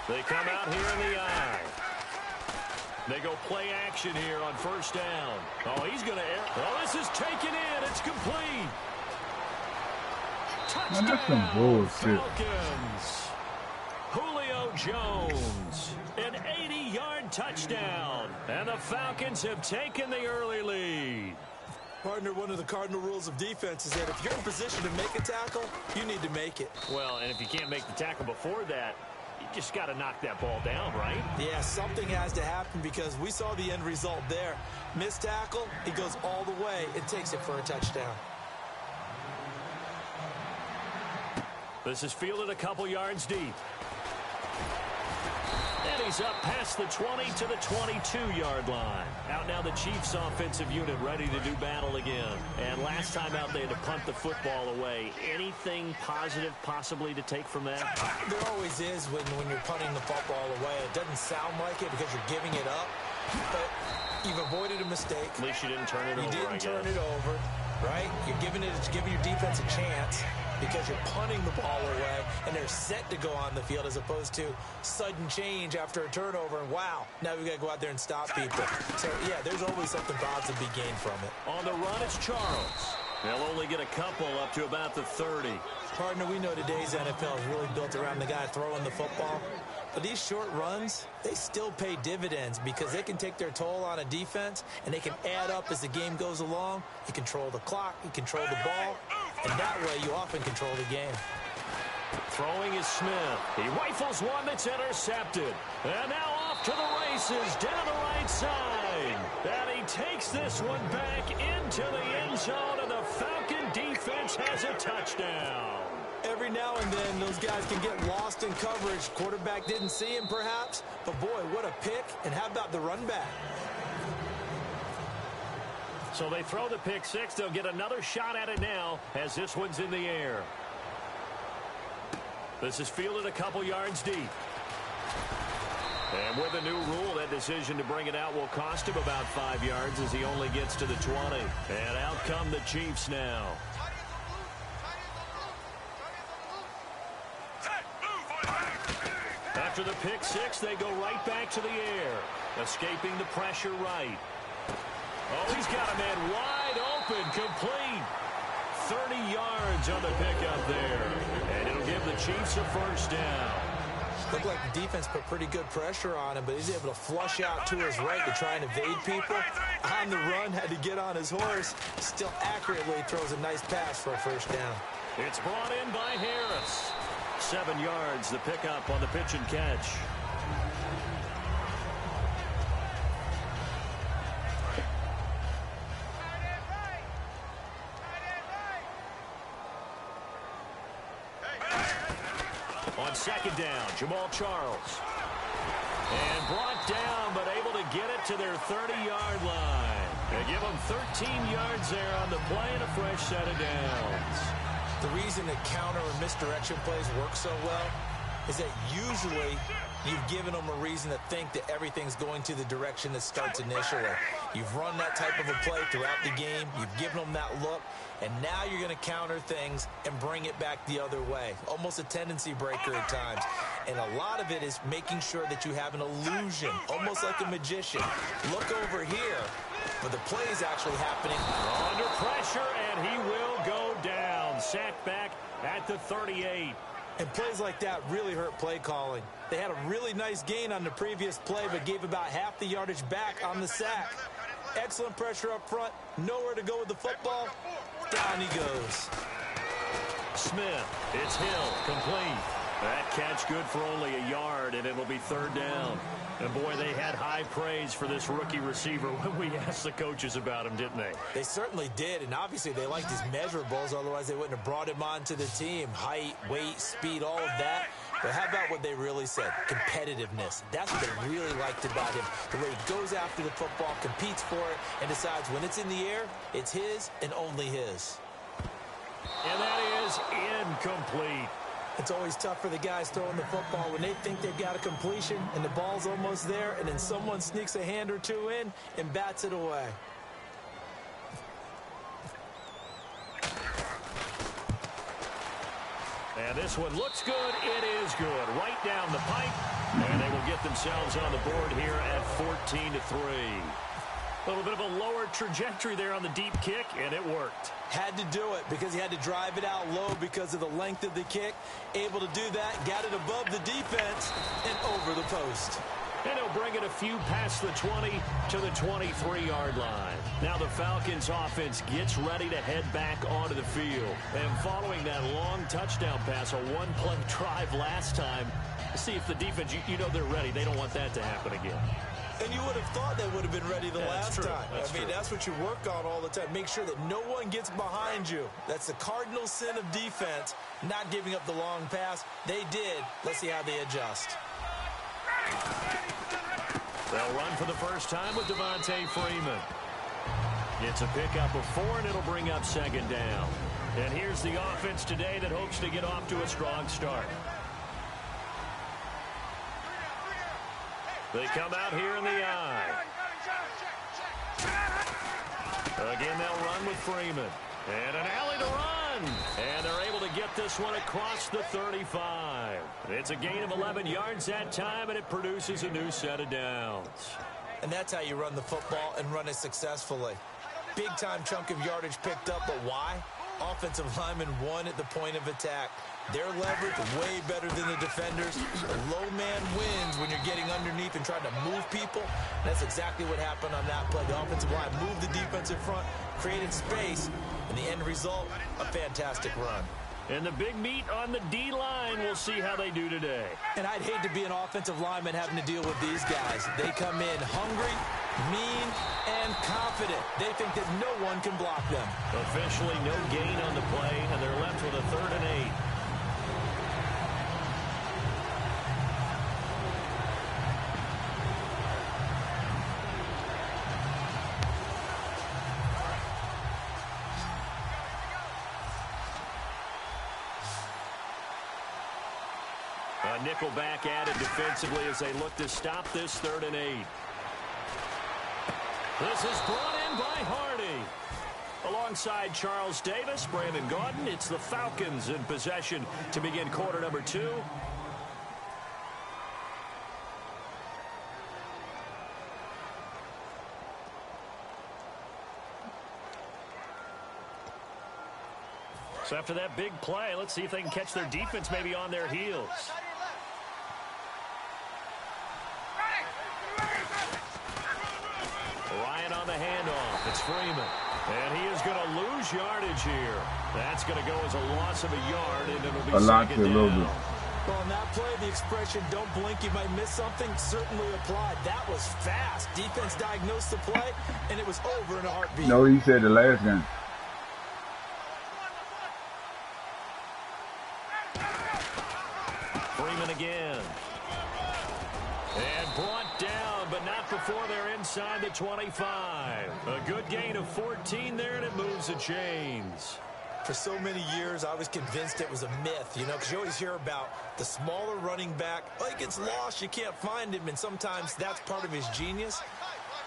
They come out here in the eye. They go play action here on first down. Oh, he's going to air. Oh, this is taken in. It's complete. Touchdown, Man, that's some bullshit. Falcons. Julio Jones, an 80-yard touchdown. And the Falcons have taken the early lead. Partner, one of the cardinal rules of defense is that if you're in position to make a tackle, you need to make it. Well, and if you can't make the tackle before that, you just got to knock that ball down, right? Yeah, something has to happen because we saw the end result there. Missed tackle, he goes all the way and takes it for a touchdown. This is fielded a couple yards deep. And he's up past the 20 to the 22-yard line. Out now the Chiefs offensive unit ready to do battle again. And last time out they had to punt the football away. Anything positive possibly to take from that? There always is when you're punting the football away. It doesn't sound like it because you're giving it up. But you've avoided a mistake. At least you didn't turn it over. You didn't turn it over, right? You're giving your defense a chance because you're punting the ball away and they're set to go on the field as opposed to sudden change after a turnover and wow, now we got to go out there and stop people. So yeah, there's always something positive to be gained from it. On the run, it's Charles. They'll only get a couple up to about the 30. Partner, we know today's NFL is really built around the guy throwing the football. But these short runs, they still pay dividends because they can take their toll on a defense and they can add up as the game goes along. You control the clock, you control the ball, and that way you often control the game. Throwing is Smith. He rifles one that's intercepted. And now off to the races down the right side. And he takes this one back into the end zone, and the Falcon defense has a touchdown. Every now and then, those guys can get lost in coverage. Quarterback didn't see him, perhaps. But, boy, what a pick. And how about the run back? So they throw the pick six. They'll get another shot at it now as this one's in the air. This is fielded a couple yards deep. And with a new rule, that decision to bring it out will cost him about 5 yards as he only gets to the 20. And out come the Chiefs now. After the pick six, they go right back to the air, escaping the pressure right. Oh, he's got a man wide open, complete. 30 yards on the pickup there. And it'll give the Chiefs a first down. Looked like the defense put pretty good pressure on him, but he's able to flush out to his right to try and evade people. On the run, had to get on his horse. Still accurately throws a nice pass for a first down. It's brought in by Harris. 7 yards, the pickup on the pitch and catch. On second down, Jamal Charles. And brought down, but able to get it to their 30-yard line. They give them 13 yards there on the play and a fresh set of downs. The reason that counter or misdirection plays work so well is that usually you've given them a reason to think that everything's going to the direction that starts initially. You've run that type of a play throughout the game. You've given them that look. And now you're going to counter things and bring it back the other way. Almost a tendency breaker at times. And a lot of it is making sure that you have an illusion, almost like a magician. Look over here, but the play is actually happening. Under pressure, and he will go down. Sacked back at the 38. And plays like that really hurt play calling. They had a really nice gain on the previous play, but gave about half the yardage back on the sack. Excellent pressure up front. Nowhere to go with the football. Down he goes. Smith, it's Hill, complete. That catch good for only a yard, and it'll be third down. And, boy, they had high praise for this rookie receiver when we asked the coaches about him, didn't they? They certainly did, and obviously they liked his measurables. Otherwise, they wouldn't have brought him onto the team. Height, weight, speed, all of that. But how about what they really said? Competitiveness. That's what they really liked about him. The way he goes after the football, competes for it, and decides when it's in the air, it's his and only his. And that is incomplete. It's always tough for the guys throwing the football when they think they've got a completion and the ball's almost there, and then someone sneaks a hand or two in and bats it away. And this one looks good. It is good. Right down the pipe. And they will get themselves on the board here at 14-3. A little bit of a lower trajectory there on the deep kick, and it worked. Had to do it because he had to drive it out low because of the length of the kick. Able to do that, got it above the defense and over the post. And he'll bring it a few past the 20 to the 23-yard line. Now the Falcons offense gets ready to head back onto the field. And following that long touchdown pass, a one-play drive last time, see if the defense, you know they're ready. They don't want that to happen again. And you would have thought they would have been ready the last time. That's true. That's what you work on all the time. Make sure that no one gets behind you. That's the cardinal sin of defense, not giving up the long pass. They did. Let's see how they adjust. They'll run for the first time with Devontae Freeman. It's a pickup of 4, and it'll bring up second down. And here's the offense today that hopes to get off to a strong start. They come out here in the eye. Again, they'll run with Freeman. And an alley to run. And they're able to get this one across the 35. It's a gain of 11 yards that time, and it produces a new set of downs. And that's how you run the football and run it successfully. Big-time chunk of yardage picked up, but why? Offensive linemen won at the point of attack. Their leverage way better than the defenders. The low man wins when you're getting underneath and trying to move people. And that's exactly what happened on that play. The offensive line moved the defensive front, created space, and the end result, a fantastic run. And the big meat on the D-line, we'll see how they do today. And I'd hate to be an offensive lineman having to deal with these guys. They come in hungry, Mean and confident. They think that no one can block them. Officially no gain on the play, and they're left with a 3rd and 8. A nickel back added defensively as they look to stop this 3rd and 8. This is brought in by Hardy. Alongside Charles Davis, Brandon Gaudin, it's the Falcons in possession to begin quarter number 2. So after that big play, let's see if they can catch their defense maybe on their heels. Ryan on the handoff. It's Freeman. And he is going to lose yardage here. That's going to go as a loss of a yard, and it'll be second down. Well, on that play, the expression, don't blink, you might miss something, certainly applied. That was fast. Defense diagnosed the play, and it was over in a heartbeat. No, he said the last game. Freeman again. And brought down, but not before they're inside the 25. A good gain of 14 there, and it moves the chains. For so many years, I was convinced it was a myth, you know, because you always hear about the smaller running back. Oh, he gets lost, you can't find him, and sometimes that's part of his genius.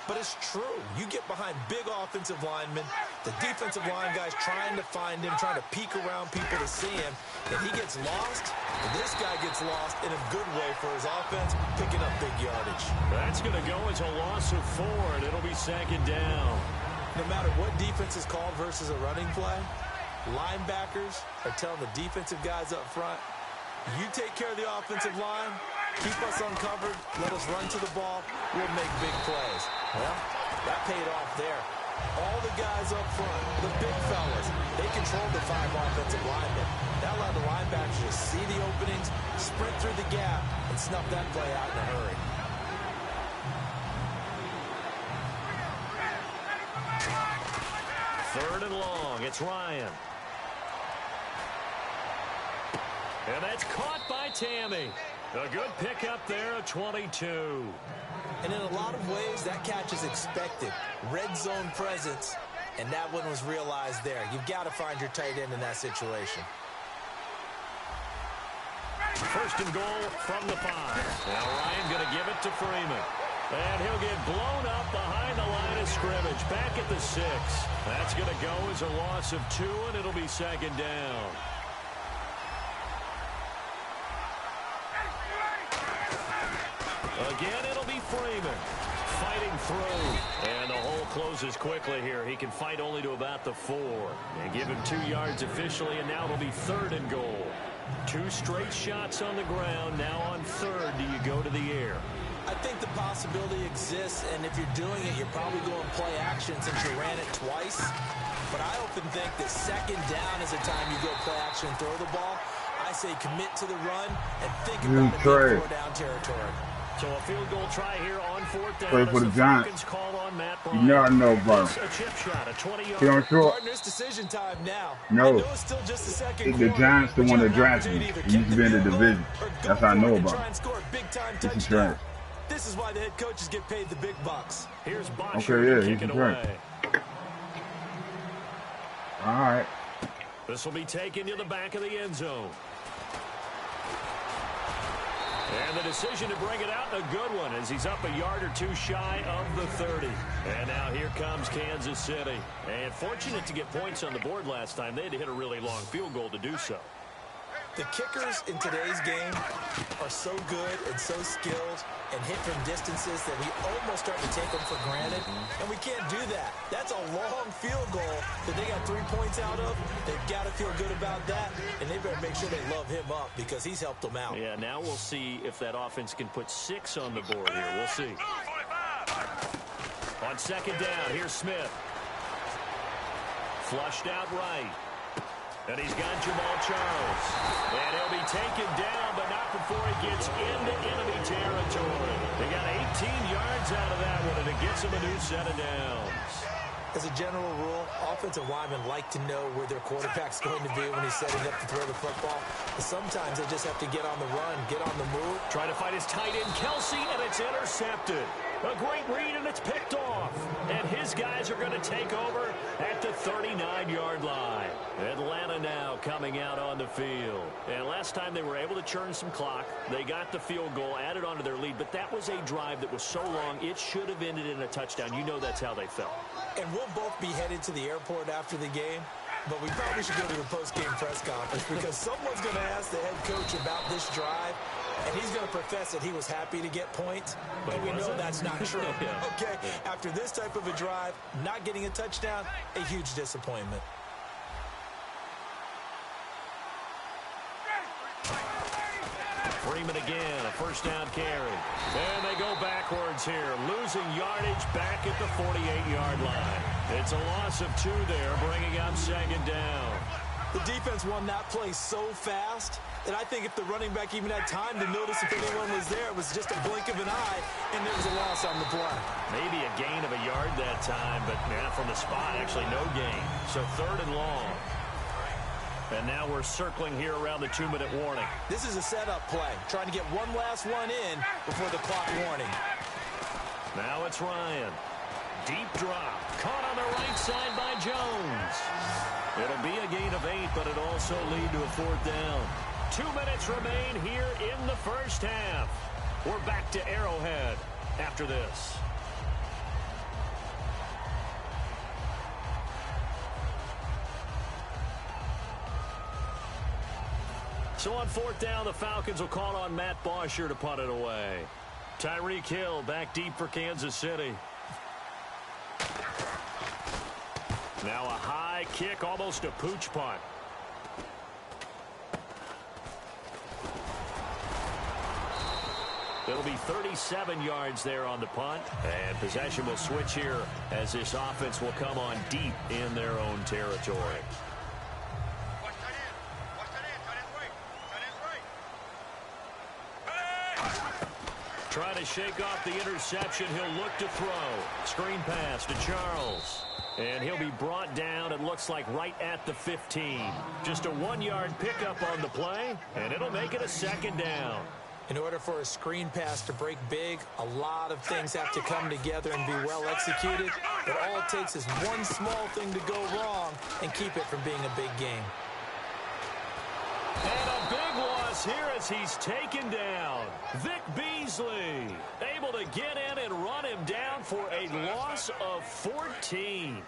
But it's true. You get behind big offensive linemen, the defensive line guys trying to find him, trying to peek around people to see him, and he gets lost. This guy gets lost in a good way for his offense, picking up big yardage. That's going to go as a loss of 4, and it'll be second down. No matter what defense is called versus a running play, linebackers are telling the defensive guys up front, you take care of the offensive line, keep us uncovered, let us run to the ball, we'll make big plays. Well, that paid off there. All the guys up front, the big fellas, they controlled the 5 offensive linemen. That allowed the linebackers to see the openings, sprint through the gap, and snuff that play out in a hurry. Third and long, it's Ryan. And that's caught by Tammy. A good pickup there, a 22. And in a lot of ways, that catch is expected. Red zone presence, and that one was realized there. You've got to find your tight end in that situation. First and goal from the 5. Now Ryan going to give it to Freeman. And he'll get blown up behind the line of scrimmage. Back at the 6. That's going to go as a loss of 2, and it'll be second down. Again, it'll be Freeman fighting through. And the hole closes quickly here. He can fight only to about the 4. And give him 2 yards officially, and now it'll be 3rd and goal. 2 straight shots on the ground. Now on 3rd, do you go to the air? I think the possibility exists, and if you're doing it, you're probably going play action since you ran it twice. But I often think that second down is the time you go play action and throw the ball. I say commit to the run and think about it in 4 down territory. So a field goal try here on 4th down. Play for the Giants. Called on Matt You never know, bro. A chip shot, a 20-yard. You don't sure? Partner's decision time now. No. I know it's still just a second The Giants the one that drafted me. He used to be in the division. That's how I know about it. This is trash. This is why the head coaches get paid the big bucks. Here's Okay, yeah, he's right. All right. This will be taken to the back of the end zone. And the decision to bring it out, a good one, as he's up a yard or 2 shy of the 30. And now here comes Kansas City. And fortunate to get points on the board last time. They had to hit a really long field goal to do so. The kickers in today's game are so good and so skilled and hit from distances that we almost start to take them for granted. And we can't do that. That's a long field goal that they got 3 points out of. They've got to feel good about that, and they better make sure they love him up because he's helped them out. Yeah, now we'll see if that offense can put 6 on the board here. We'll see. On second down, here's Smith. Flushed out right. And he's got Jamal Charles. And he'll be taken down, but not before he gets into enemy territory. They got 18 yards out of that one, and it gets him a new set of downs. As a general rule, offensive linemen like to know where their quarterback's going to be when he's setting up to throw the football. But sometimes they just have to get on the run, get on the move. Trying to find his tight end, Kelsey, and it's intercepted. A great read, and it's picked off. And his guys are going to take over at the 39-yard line. Atlanta now coming out on the field. And last time they were able to churn some clock. They got the field goal, added onto their lead. But that was a drive that was so long, it should have ended in a touchdown. You know that's how they felt. And we'll both be headed to the airport after the game. But we probably should go to the post-game press conference because someone's going to ask the head coach about this drive, and he's going to profess that he was happy to get points, but we know that's not true. Okay, after this type of a drive, not getting a touchdown, a huge disappointment. Freeman again, a first down carry. And they go backwards here, losing yardage back at the 48-yard line. It's a loss of 2 there, bringing up second down. The defense won that play so fast that I think if the running back even had time to notice if anyone was there, it was just a blink of an eye, and there was a loss on the play. Maybe a gain of a yard that time, but from the spot, actually no gain. So 3rd and long. And now we're circling here around the 2-minute warning. This is a setup play, trying to get one last one in before the clock warning. Now it's Ryan. Deep drop. Caught on the right side by Jones. It'll be a gain of 8, but it'll also lead to a 4th down. 2 minutes remain here in the first half. We're back to Arrowhead after this. So on 4th down, the Falcons will call on Matt Bosher to punt it away. Tyreek Hill back deep for Kansas City. Now a high kick, almost a pooch punt. It'll be 37 yards there on the punt. And possession will switch here as this offense will come on deep in their own territory. Trying to shake off the interception. He'll look to throw. Screen pass to Charles. And he'll be brought down, it looks like, right at the 15. Just a 1-yard pickup on the play, and it'll make it a 2nd down. In order for a screen pass to break big, a lot of things have to come together and be well executed. But all it takes is one small thing to go wrong and keep it from being a big game. And a big loss here as he's taken down. Vic Beasley able to get in and run him down for a loss of 14.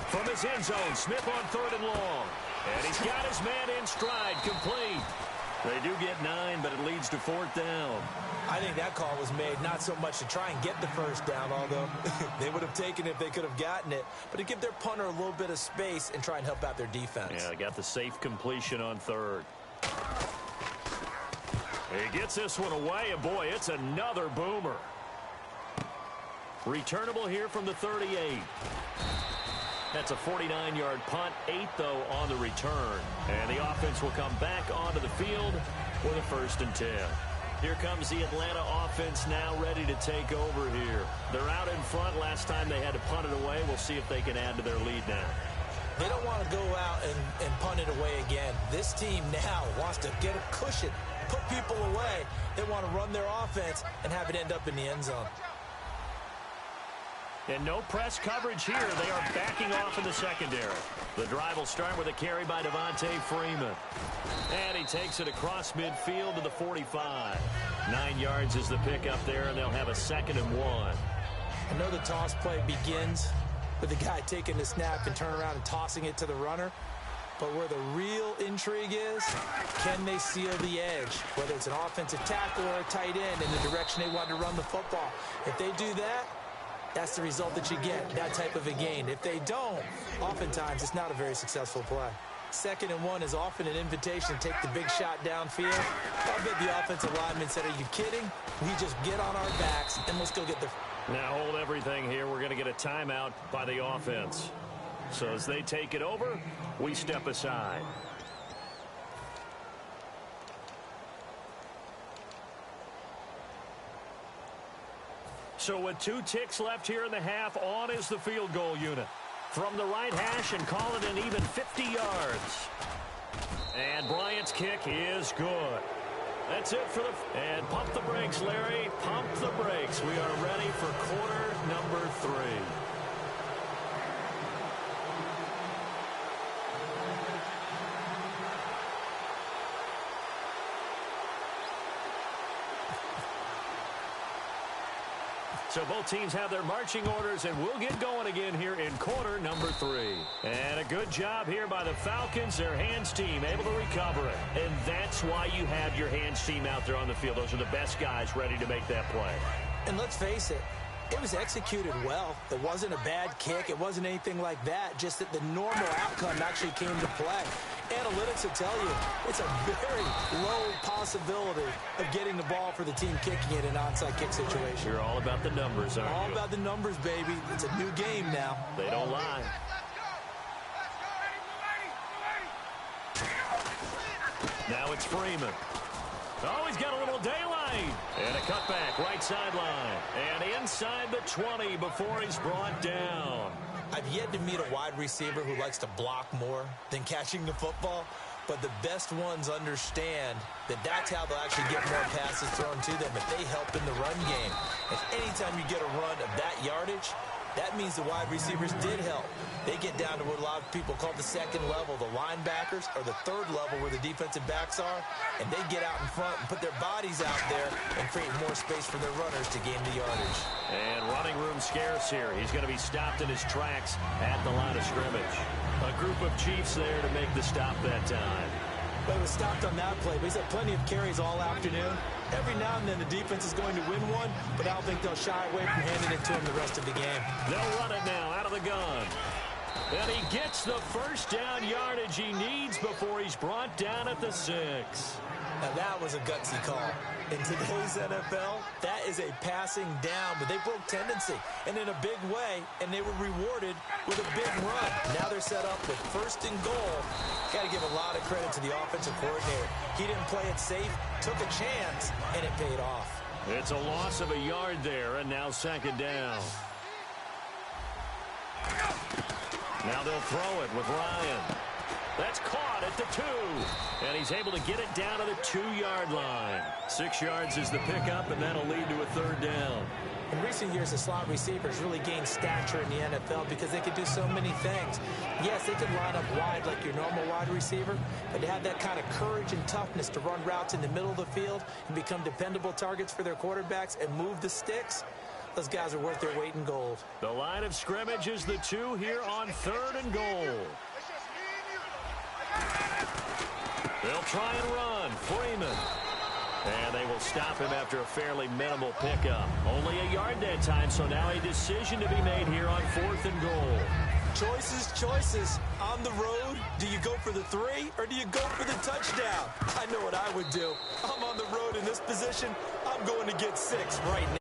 From his end zone, Smith on 3rd and long. And he's got his man in stride, complete. They do get 9, but it leads to 4th down. I think that call was made not so much to try and get the first down, although they would have taken it if they could have gotten it, but to give their punter a little bit of space and try and help out their defense. Yeah, they got the safe completion on 3rd. He gets this one away, and boy, it's another boomer. Returnable here from the 38. That's a 49-yard punt, 8, though, on the return. And the offense will come back onto the field for the 1st and 10. Here comes the Atlanta offense now ready to take over here. They're out in front. Last time they had to punt it away. We'll see if they can add to their lead now. They don't want to go out and punt it away again. This team now wants to get a cushion, put people away. They want to run their offense and have it end up in the end zone. And no press coverage here. They are backing off in the secondary. The drive will start with a carry by Devontae Freeman. And he takes it across midfield to the 45. 9 yards is the pickup there, and they'll have a 2nd and 1. I know the toss play begins with the guy taking the snap and turn around and tossing it to the runner. But where the real intrigue is, can they seal the edge? Whether it's an offensive tackle or a tight end in the direction they want to run the football. If they do that, that's the result that you get, that type of a gain. If they don't, oftentimes it's not a very successful play. 2nd and 1 is often an invitation to take the big shot downfield. I bet the offensive lineman said, are you kidding? We just get on our backs and let's go get the... Now hold everything here. We're going to get a timeout by the offense. So as they take it over, we step aside. So with 2 ticks left here in the half, on is the field goal unit. From the right hash and call it an even 50 yards. And Bryant's kick is good. That's it for the... And pump the brakes, Larry. Pump the brakes. We are ready for quarter number 3. So both teams have their marching orders, and we'll get going again here in quarter number 3. And a good job here by the Falcons, their hands team, able to recover it. And that's why you have your hands team out there on the field. Those are the best guys ready to make that play. And let's face it, it was executed well. It wasn't a bad kick. It wasn't anything like that, just that the normal outcome actually came to play. Analytics will tell you it's a very low possibility of getting the ball for the team kicking it in an onside kick situation. You're all about the numbers, aren't you? All about the numbers, baby. It's a new game now. They don't lie. Now it's Freeman. Oh, he's got a little daylight. And a cutback, right sideline. And inside the 20 before he's brought down. I've yet to meet a wide receiver who likes to block more than catching the football, but the best ones understand that that's how they'll actually get more passes thrown to them if they help in the run game. And anytime you get a run of that yardage, that means the wide receivers did help. They get down to what a lot of people call the 2nd level, the linebackers, or the 3rd level where the defensive backs are, and they get out in front and put their bodies out there and create more space for their runners to gain the yardage. And running room scarce here. He's going to be stopped in his tracks at the line of scrimmage. A group of Chiefs there to make the stop that time. But it was stopped on that play. But he's had plenty of carries all afternoon. Every now and then the defense is going to win one, but I don't think they'll shy away from handing it to him the rest of the game. They'll run it now out of the gun. And he gets the first down yardage he needs before he's brought down at the 6. Now that was a gutsy call. In today's NFL, that is a passing down, but they broke tendency and in a big way, and they were rewarded with a big run. Now they're set up with 1st and goal. Got to give a lot of credit to the offensive coordinator. He didn't play it safe, took a chance, and it paid off. It's a loss of a yard there, and now 2nd down. Now they'll throw it with Ryan. That's caught at the 2. And he's able to get it down to the 2-yard line. 6 yards is the pickup, and that'll lead to a 3rd down. In recent years, the slot receivers really gained stature in the NFL because they could do so many things. Yes, they could line up wide like your normal wide receiver, but to have that kind of courage and toughness to run routes in the middle of the field and become dependable targets for their quarterbacks and move the sticks, those guys are worth their weight in gold. The line of scrimmage is the 2 here on 3rd and goal. They'll try and run. Freeman. And they will stop him after a fairly minimal pickup. Only a yard that time, so now a decision to be made here on 4th and goal. Choices. On the road, do you go for the 3 or do you go for the touchdown? I know what I would do. I'm on the road in this position. I'm going to get 6 right